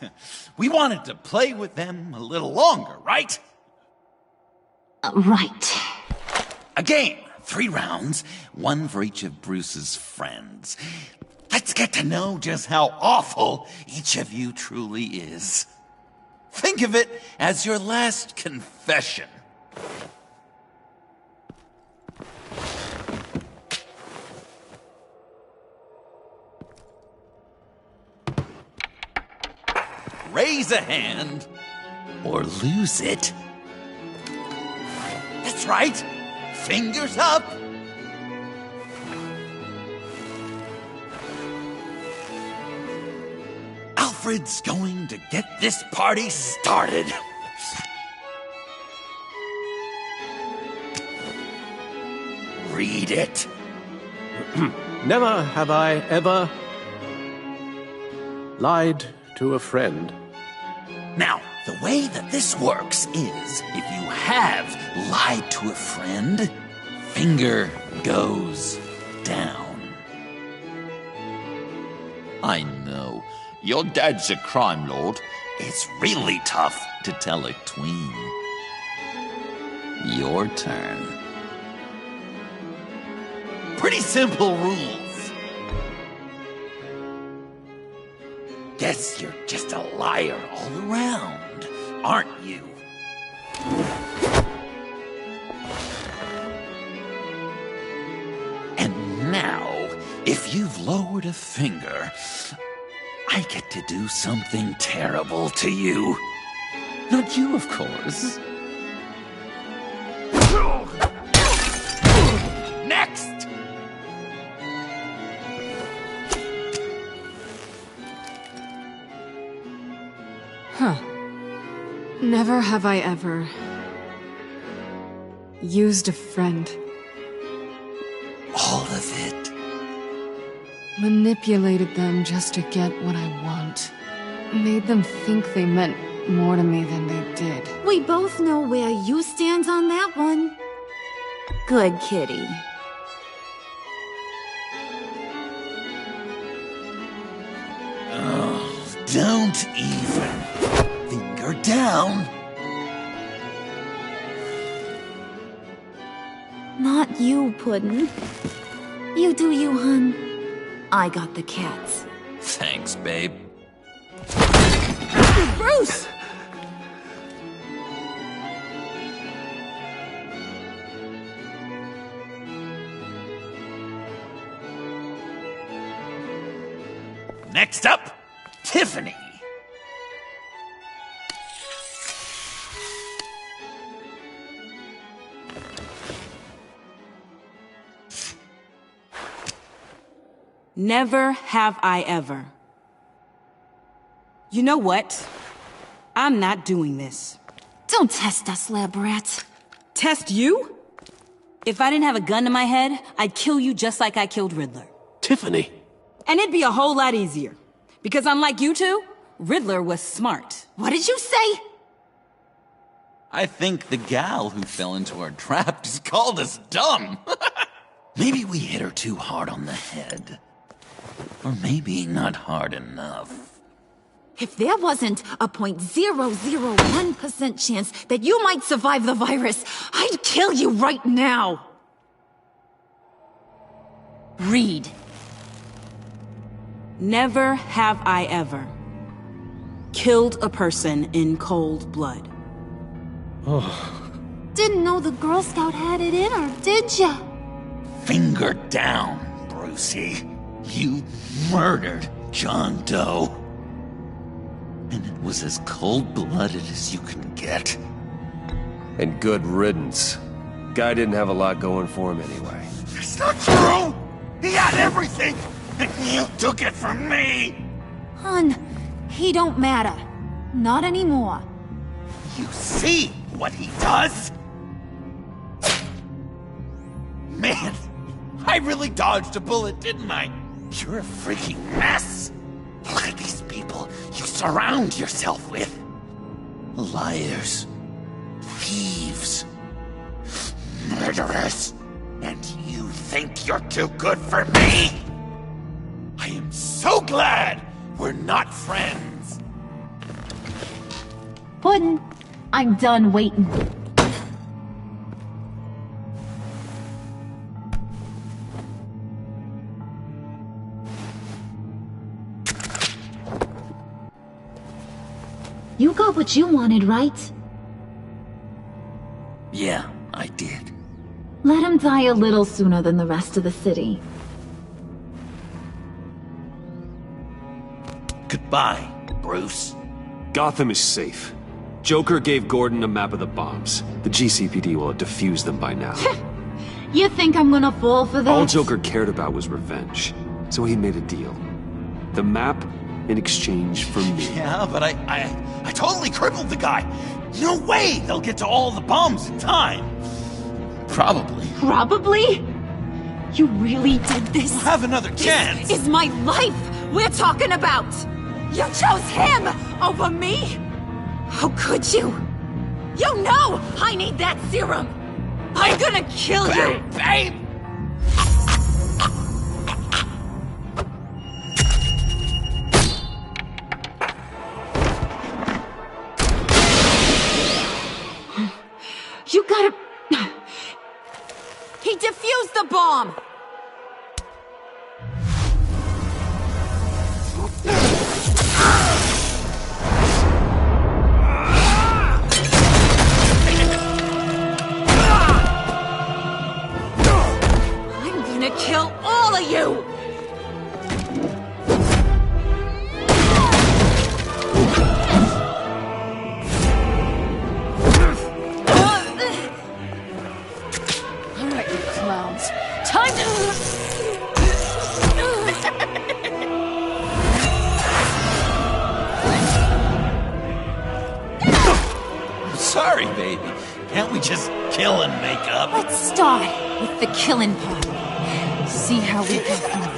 We wanted to play with them a little longer, right? Right. A game. 3 rounds, 1 for each of Bruce's friends. Let's get to know just how awful each of you truly is. Think of it as your last confession. Raise a hand, or lose it. That's right. Fingers up. Alfred's going to get this party started. Read it. Never have I ever lied to a friend. Now, the way that this works is, if you have lied to a friend, finger goes down. I know, your dad's a crime lord. It's really tough to tell a tween. Your turn. Pretty simple rules. Guess you're just a liar all around, aren't you? And now, if you've lowered a finger, I get to do something terrible to you. Not you, of course. Next! Huh. Never have I ever used a friend. All of it. Manipulated them just to get what I want. Made them think they meant more to me than they did. We both know where you stand on that one. Good kitty. Oh, don't even. Finger down. Not you, Puddin'. You do you, hun. I got the cats. Thanks, babe. Bruce! Next up, Tiffany. Never have I ever. You know what? I'm not doing this. Don't test us, lab rat. Test you? If I didn't have a gun to my head, I'd kill you just like I killed Riddler. Tiffany. And it'd be a whole lot easier. Because unlike you two, Riddler was smart. What did you say? I think the gal who fell into our trap just called us dumb. Maybe we hit her too hard on the head. Or maybe not hard enough. If there wasn't a 0.001% chance that you might survive the virus, I'd kill you right now! Read. Never have I ever killed a person in cold blood. Didn't know the Girl Scout had it in her, did ya? Finger down, Brucey. You murdered John Doe. And it was as cold-blooded as you can get. And good riddance. Guy didn't have a lot going for him anyway. It's not true! He had everything! And you took it from me! Hun, he don't matter. Not anymore. You see what he does? Man, I really dodged a bullet, didn't I? You're a freaking mess! Look at these people you surround yourself with. Liars. Thieves. Murderers. And you think you're too good for me? I am so glad we're not friends. Puddin', I'm done waiting. You got what you wanted, right? Yeah, I did. Let him die a little sooner than the rest of the city. Goodbye, Bruce. Gotham is safe. Joker gave Gordon a map of the bombs. The GCPD will have defused them by now. You think I'm gonna fall for that? All Joker cared about was revenge, so he made a deal. The map in exchange for me. Yeah, but I totally crippled the guy. No way they'll get to all the bombs in time. Probably. Probably? You really did this? We'll have another chance. This is my life we're talking about. You chose him over me? How could you? You know I need that serum. I'm gonna kill you. Babe! You gotta... He defused the bomb! I'm gonna kill all of you! Time to... I'm sorry, baby. Can't we just kill and make up? Let's start with the killing part. See how we go from there.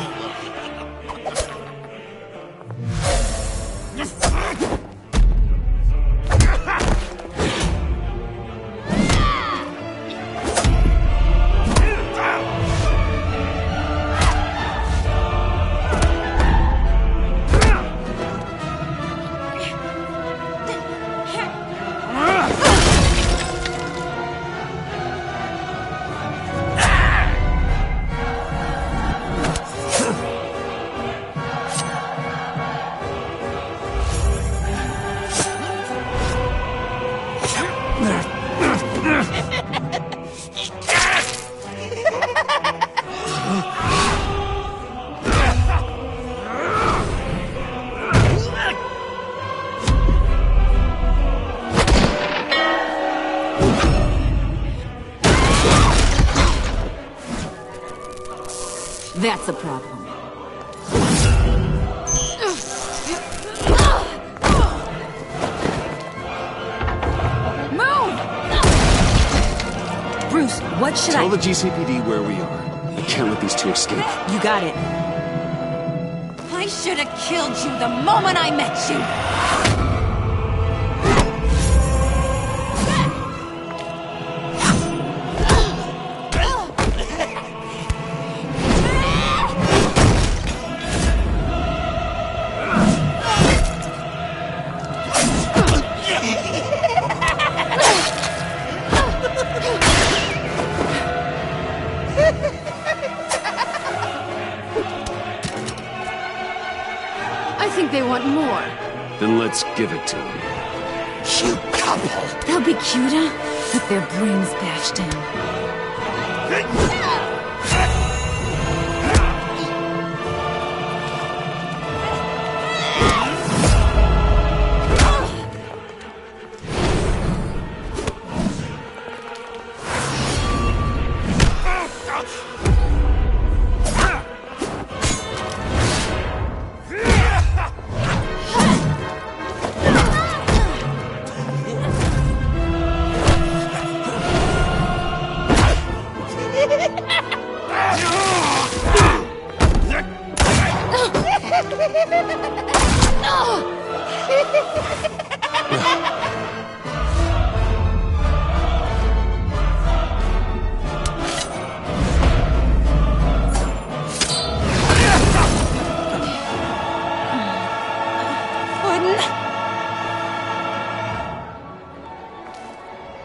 That's a problem. Move! Bruce, what should Tell the GCPD where we are. We can't let these two escape. You got it. I should have killed you the moment I met you! I think they want more. Then let's give it to them. Cute couple. They'll be cuter with their brains bashed in.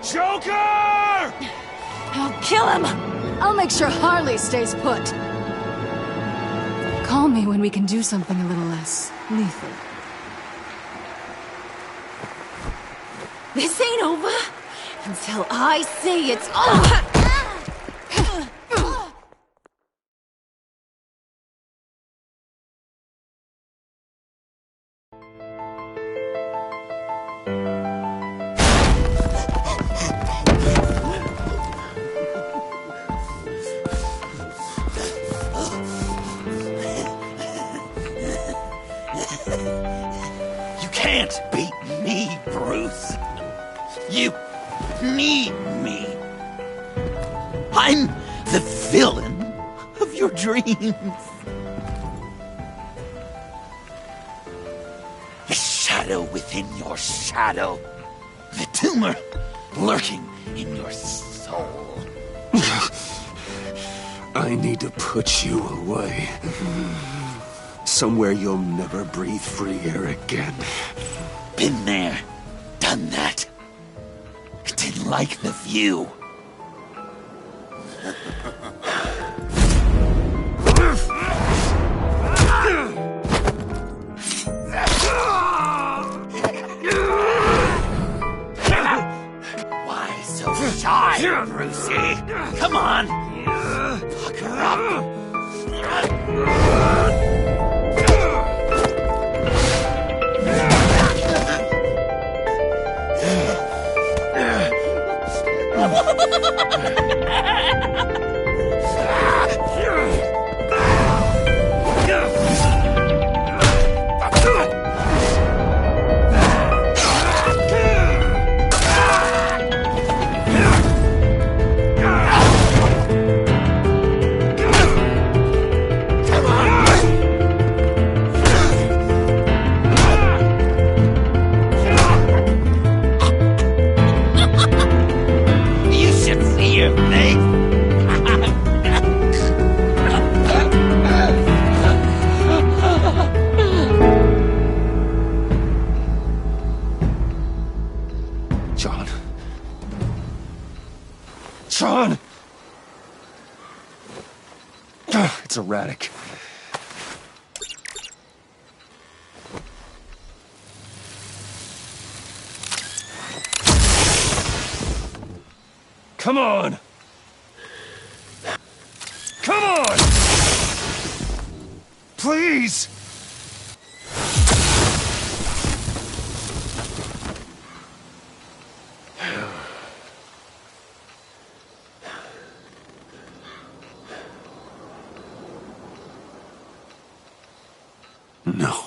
Joker! I'll kill him! I'll make sure Harley stays put. Call me when we can do something a little less lethal. This ain't over until I say it's over! You can't beat me, Bruce. You need me. I'm the villain of your dreams. The shadow within your shadow. The tumor lurking in your soul. I need to put you away. Somewhere you'll never breathe free air again. Been there, done that. Didn't like the view. Why so shy, Brucey? Come on, pucker up. Sean! It's erratic. Come on! Come on! Please! No.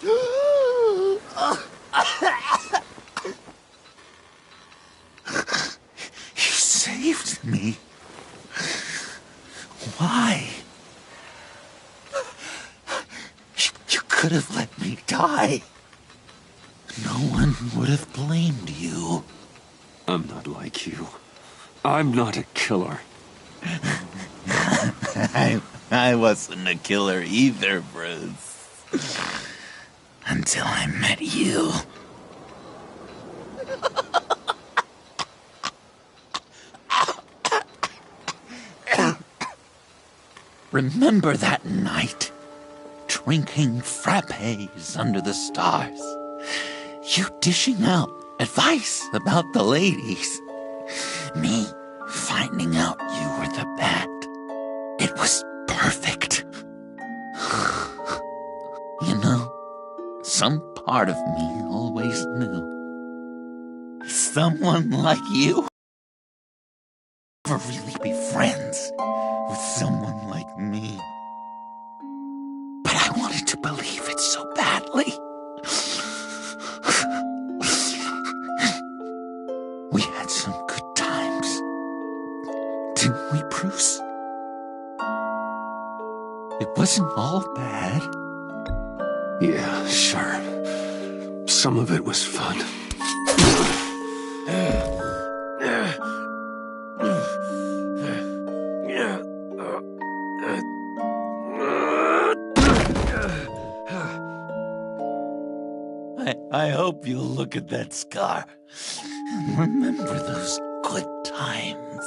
You saved me. Why? You could have let me die. No one would have blamed you. I'm not like you. I'm not a killer. I wasn't a killer either, Bruce. Until I met you. Remember that night? Drinking frappes under the stars. You dishing out advice about the ladies. Me finding out you were the bat. It was perfect. You know, some part of me always knew. Someone like you never really be friends with someone like me. But I wanted to believe it so badly. We had some good times, didn't we, Bruce? It wasn't all bad. Yeah, sure. Some of it was fun. I hope you'll look at that scar and remember those good times.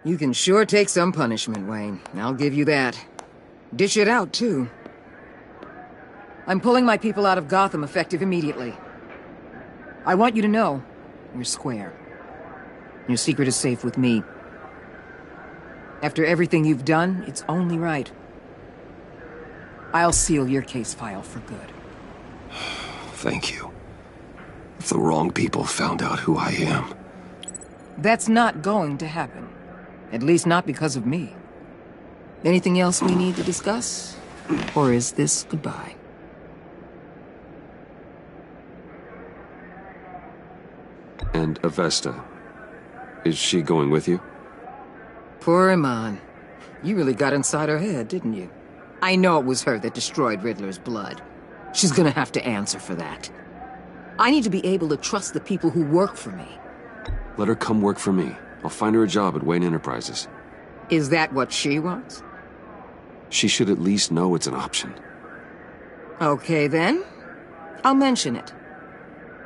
You can sure take some punishment, Wayne. I'll give you that. Dish it out, too. I'm pulling my people out of Gotham effective immediately. I want you to know, you're square. Your secret is safe with me. After everything you've done, it's only right. I'll seal your case file for good. Thank you. If the wrong people found out who I am... That's not going to happen. At least not because of me. Anything else we need to discuss? Or is this goodbye? And Avesta, is she going with you? Poor Iman. You really got inside her head, didn't you? I know it was her that destroyed Riddler's blood. She's gonna have to answer for that. I need to be able to trust the people who work for me. Let her come work for me. I'll find her a job at Wayne Enterprises. Is that what she wants? She should at least know it's an option. Okay, then. I'll mention it.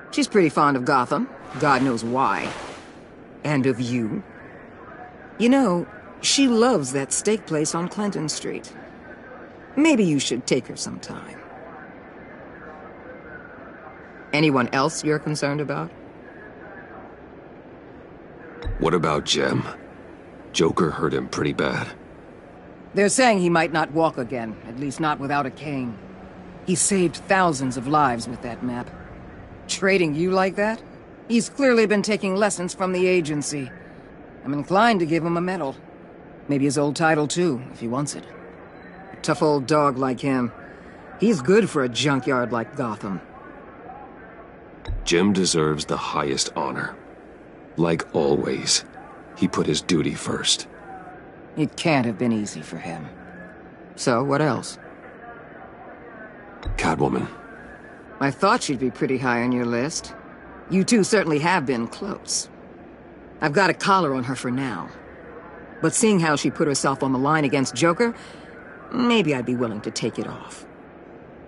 She's pretty fond of Gotham. God knows why. And of you. You know, she loves that steak place on Clinton Street. Maybe you should take her sometime. Anyone else you're concerned about? What about Jem? Joker hurt him pretty bad. They're saying he might not walk again, at least not without a cane. He saved thousands of lives with that map. Trading you like that? He's clearly been taking lessons from the agency. I'm inclined to give him a medal. Maybe his old title too, if he wants it. A tough old dog like him. He's good for a junkyard like Gotham. Jem deserves the highest honor. Like always, he put his duty first. It can't have been easy for him. So, what else? Catwoman. I thought she'd be pretty high on your list. You two certainly have been close. I've got a collar on her for now. But seeing how she put herself on the line against Joker, maybe I'd be willing to take it off.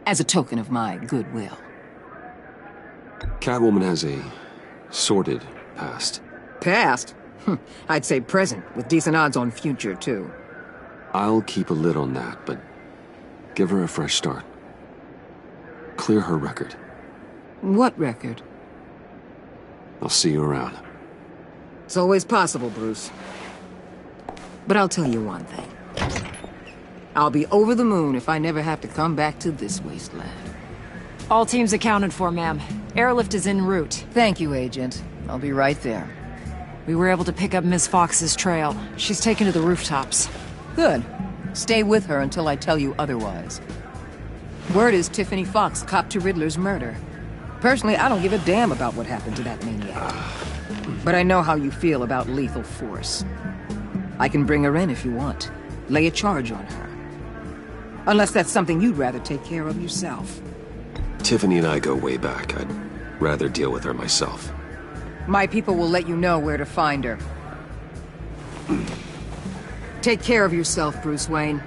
As a token of my goodwill. Catwoman has a sordid past. Past? I'd say present, with decent odds on future, too. I'll keep a lid on that, but give her a fresh start. Clear her record. What record? I'll see you around. It's always possible, Bruce. But I'll tell you one thing. I'll be over the moon if I never have to come back to this wasteland. All teams accounted for, ma'am. Airlift is en route. Thank you, Agent. I'll be right there. We were able to pick up Miss Fox's trail. She's taken to the rooftops. Good. Stay with her until I tell you otherwise. Word is Tiffany Fox copped to Riddler's murder. Personally, I don't give a damn about what happened to that maniac. But I know how you feel about lethal force. I can bring her in if you want. Lay a charge on her. Unless that's something you'd rather take care of yourself. Tiffany and I go way back. I'd rather deal with her myself. My people will let you know where to find her. Take care of yourself, Bruce Wayne.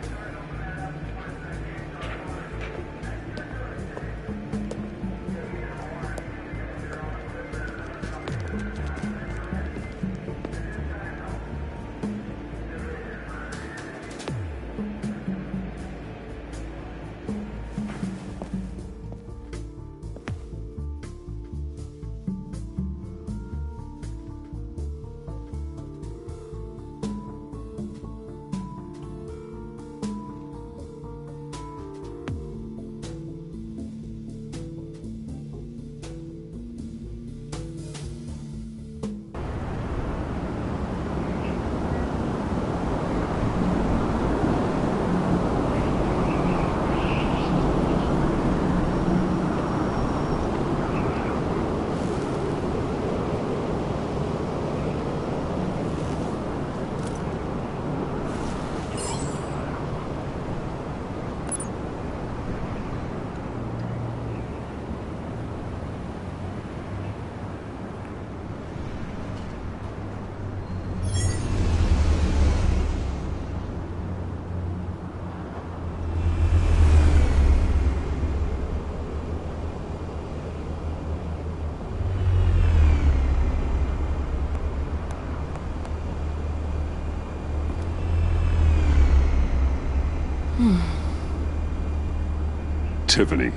Tiffany,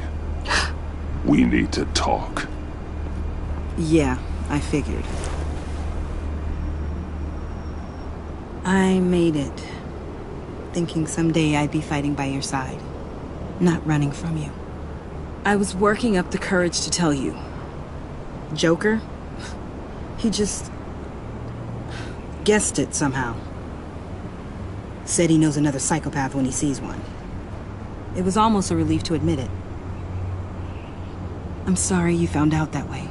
we need to talk. Yeah, I figured. I made it, thinking someday I'd be fighting by your side, not running from you. I was working up the courage to tell you. Joker? He just guessed it somehow. Said he knows another psychopath when he sees one. It was almost a relief to admit it. I'm sorry you found out that way.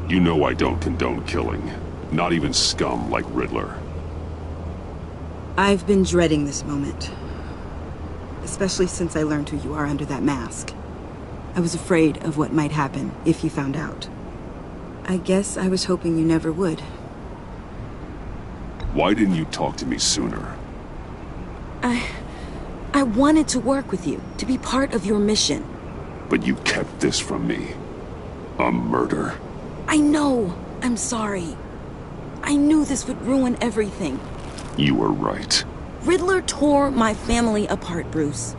You know I don't condone killing. Not even scum like Riddler. I've been dreading this moment. Especially since I learned who you are under that mask. I was afraid of what might happen if you found out. I guess I was hoping you never would. Why didn't you talk to me sooner? I wanted to work with you, to be part of your mission. But you kept this from me. A murder. I know. I'm sorry. I knew this would ruin everything. You were right. Riddler tore my family apart, Bruce.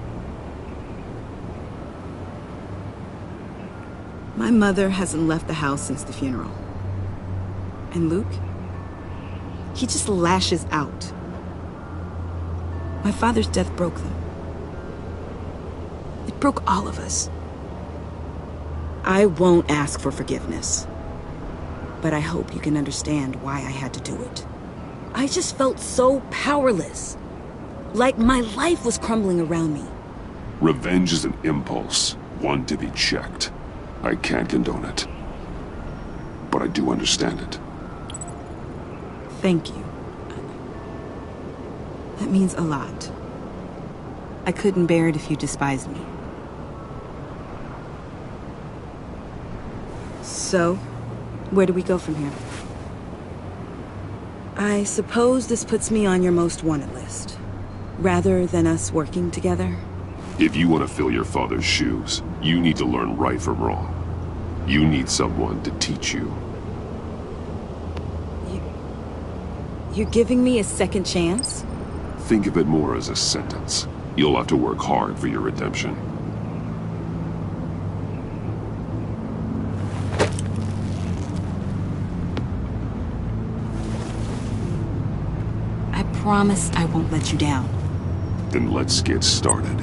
My mother hasn't left the house since the funeral. And Luke? He just lashes out. My father's death broke them. It broke all of us. I won't ask for forgiveness. But I hope you can understand why I had to do it. I just felt so powerless. Like my life was crumbling around me. Revenge is an impulse, one to be checked. I can't condone it. But I do understand it. Thank you. That means a lot. I couldn't bear it if you despised me. So, where do we go from here? I suppose this puts me on your most wanted list. Rather than us working together? If you want to fill your father's shoes, you need to learn right from wrong. You need someone to teach you. You're giving me a second chance? Think of it more as a sentence. You'll have to work hard for your redemption. I promise I won't let you down. Then let's get started.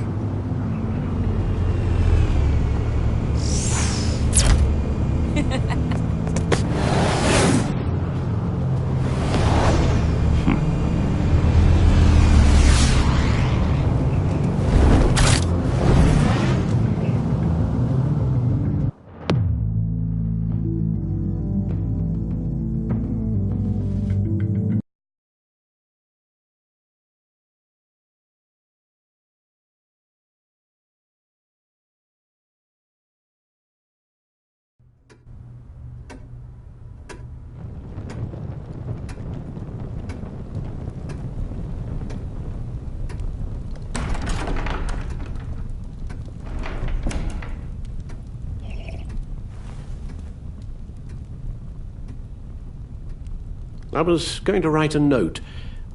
I was going to write a note,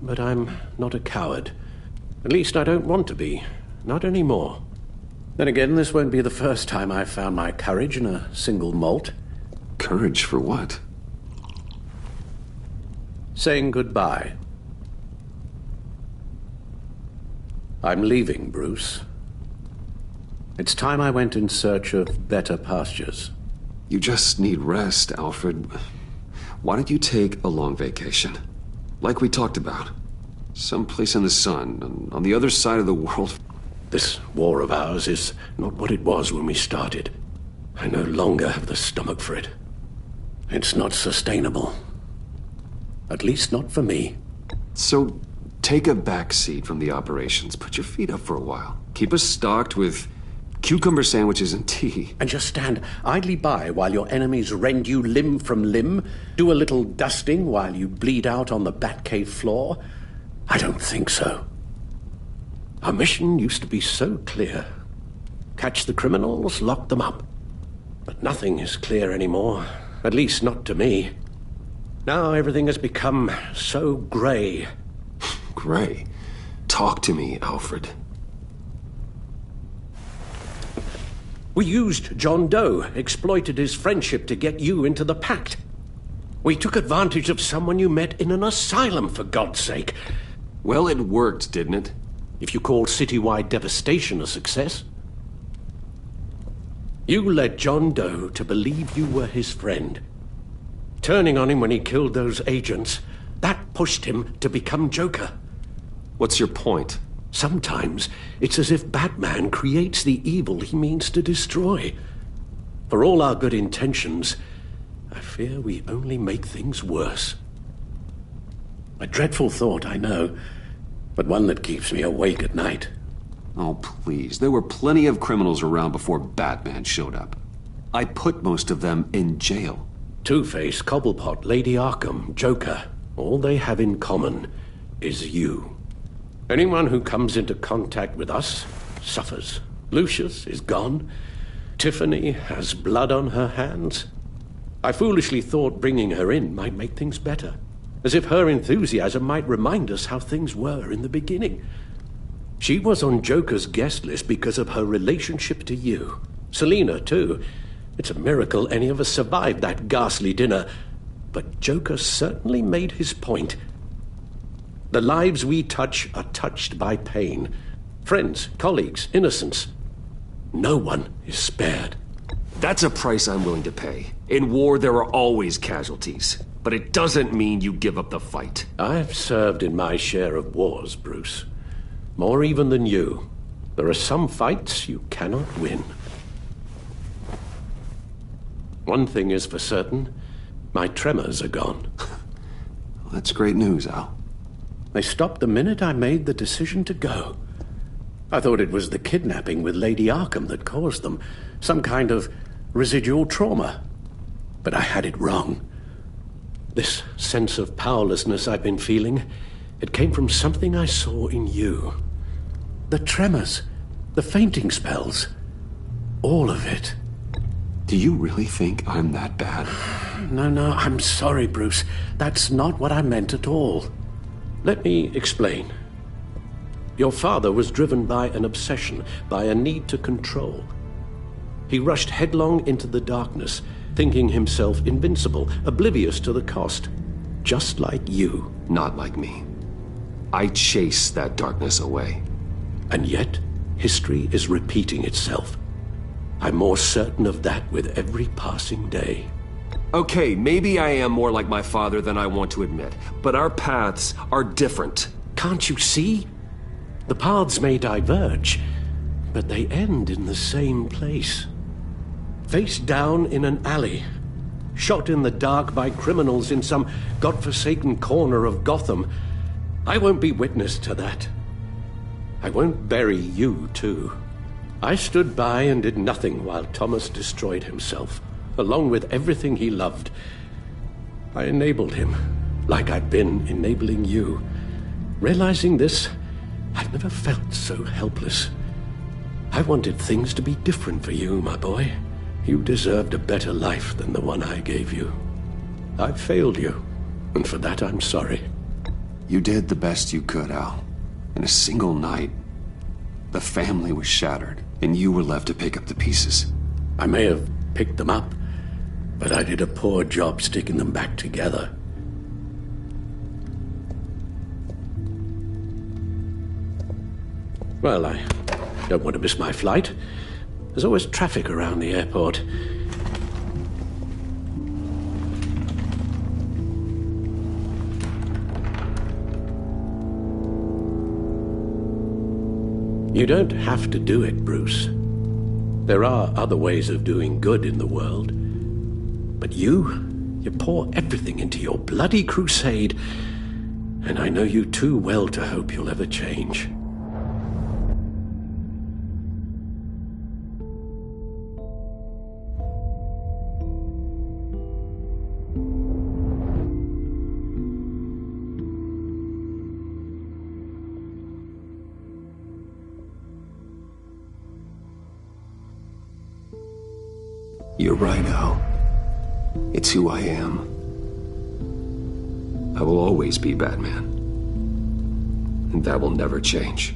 but I'm not a coward. At least I don't want to be. Not anymore. Then again, this won't be the first time I've found my courage in a single malt. Courage for what? Saying goodbye. I'm leaving, Bruce. It's time I went in search of better pastures. You just need rest, Alfred. Why don't you take a long vacation? Like we talked about. Someplace in the sun, on the other side of the world. This war of ours is not what it was when we started. I no longer have the stomach for it. It's not sustainable. At least not for me. So, take a back seat from the operations. Put your feet up for a while. Keep us stocked with cucumber sandwiches and tea. And just stand idly by while your enemies rend you limb from limb? Do a little dusting while you bleed out on the Batcave floor? I don't think so. Our mission used to be so clear. Catch the criminals, lock them up. But nothing is clear anymore. At least not to me. Now everything has become so grey. Grey? Talk to me, Alfred. We used John Doe, exploited his friendship to get you into the pact. We took advantage of someone you met in an asylum, for God's sake. Well, it worked, didn't it? If you call citywide devastation a success. You led John Doe to believe you were his friend. Turning on him when he killed those agents, that pushed him to become Joker. What's your point? Sometimes it's as if Batman creates the evil he means to destroy. For all our good intentions, I fear we only make things worse. A dreadful thought, I know, but one that keeps me awake at night. Oh, please. There were plenty of criminals around before Batman showed up. I put most of them in jail. Two-Face, Cobblepot, Lady Arkham, Joker, all they have in common is you. Anyone who comes into contact with us suffers. Lucius is gone. Tiffany has blood on her hands. I foolishly thought bringing her in might make things better, as if her enthusiasm might remind us how things were in the beginning. She was on Joker's guest list because of her relationship to you. Selina, too. It's a miracle any of us survived that ghastly dinner. But Joker certainly made his point. The lives we touch are touched by pain. Friends, colleagues, innocents. No one is spared. That's a price I'm willing to pay. In war, there are always casualties. But it doesn't mean you give up the fight. I've served in my share of wars, Bruce. More even than you. There are some fights you cannot win. One thing is for certain. My tremors are gone. Well, that's great news, Al. They stopped the minute I made the decision to go. I thought it was the kidnapping with Lady Arkham that caused them. Some kind of residual trauma. But I had it wrong. This sense of powerlessness I've been feeling, it came from something I saw in you. The tremors, the fainting spells, all of it. Do you really think I'm that bad? No, I'm sorry, Bruce. That's not what I meant at all. Let me explain. Your father was driven by an obsession, by a need to control. He rushed headlong into the darkness, thinking himself invincible, oblivious to the cost. Just like you. Not like me. I chase that darkness away. And yet, history is repeating itself. I'm more certain of that with every passing day. Okay, maybe I am more like my father than I want to admit, but our paths are different. Can't you see? The paths may diverge, but they end in the same place. Face down in an alley, shot in the dark by criminals in some godforsaken corner of Gotham. I won't be witness to that. I won't bury you, too. I stood by and did nothing while Thomas destroyed himself, along with everything he loved. I enabled him, like I'd been enabling you. Realizing this, I've never felt so helpless. I wanted things to be different for you, my boy. You deserved a better life than the one I gave you. I failed you. And for that, I'm sorry. You did the best you could, Al. In a single night, the family was shattered, and you were left to pick up the pieces. I may have picked them up, but I did a poor job sticking them back together. Well, I don't want to miss my flight. There's always traffic around the airport. You don't have to do it, Bruce. There are other ways of doing good in the world. But you pour everything into your bloody crusade, and I know you too well to hope you'll ever change. You're right, Al. It's who I am. I will always be Batman. And that will never change.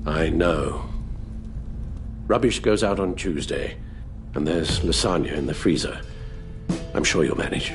I know. Rubbish goes out on Tuesday, and there's lasagna in the freezer. I'm sure you'll manage.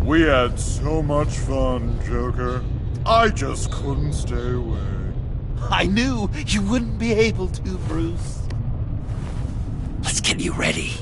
We had so much fun, Joker. I just couldn't stay away. I knew you wouldn't be able to, Bruce. Let's get you ready.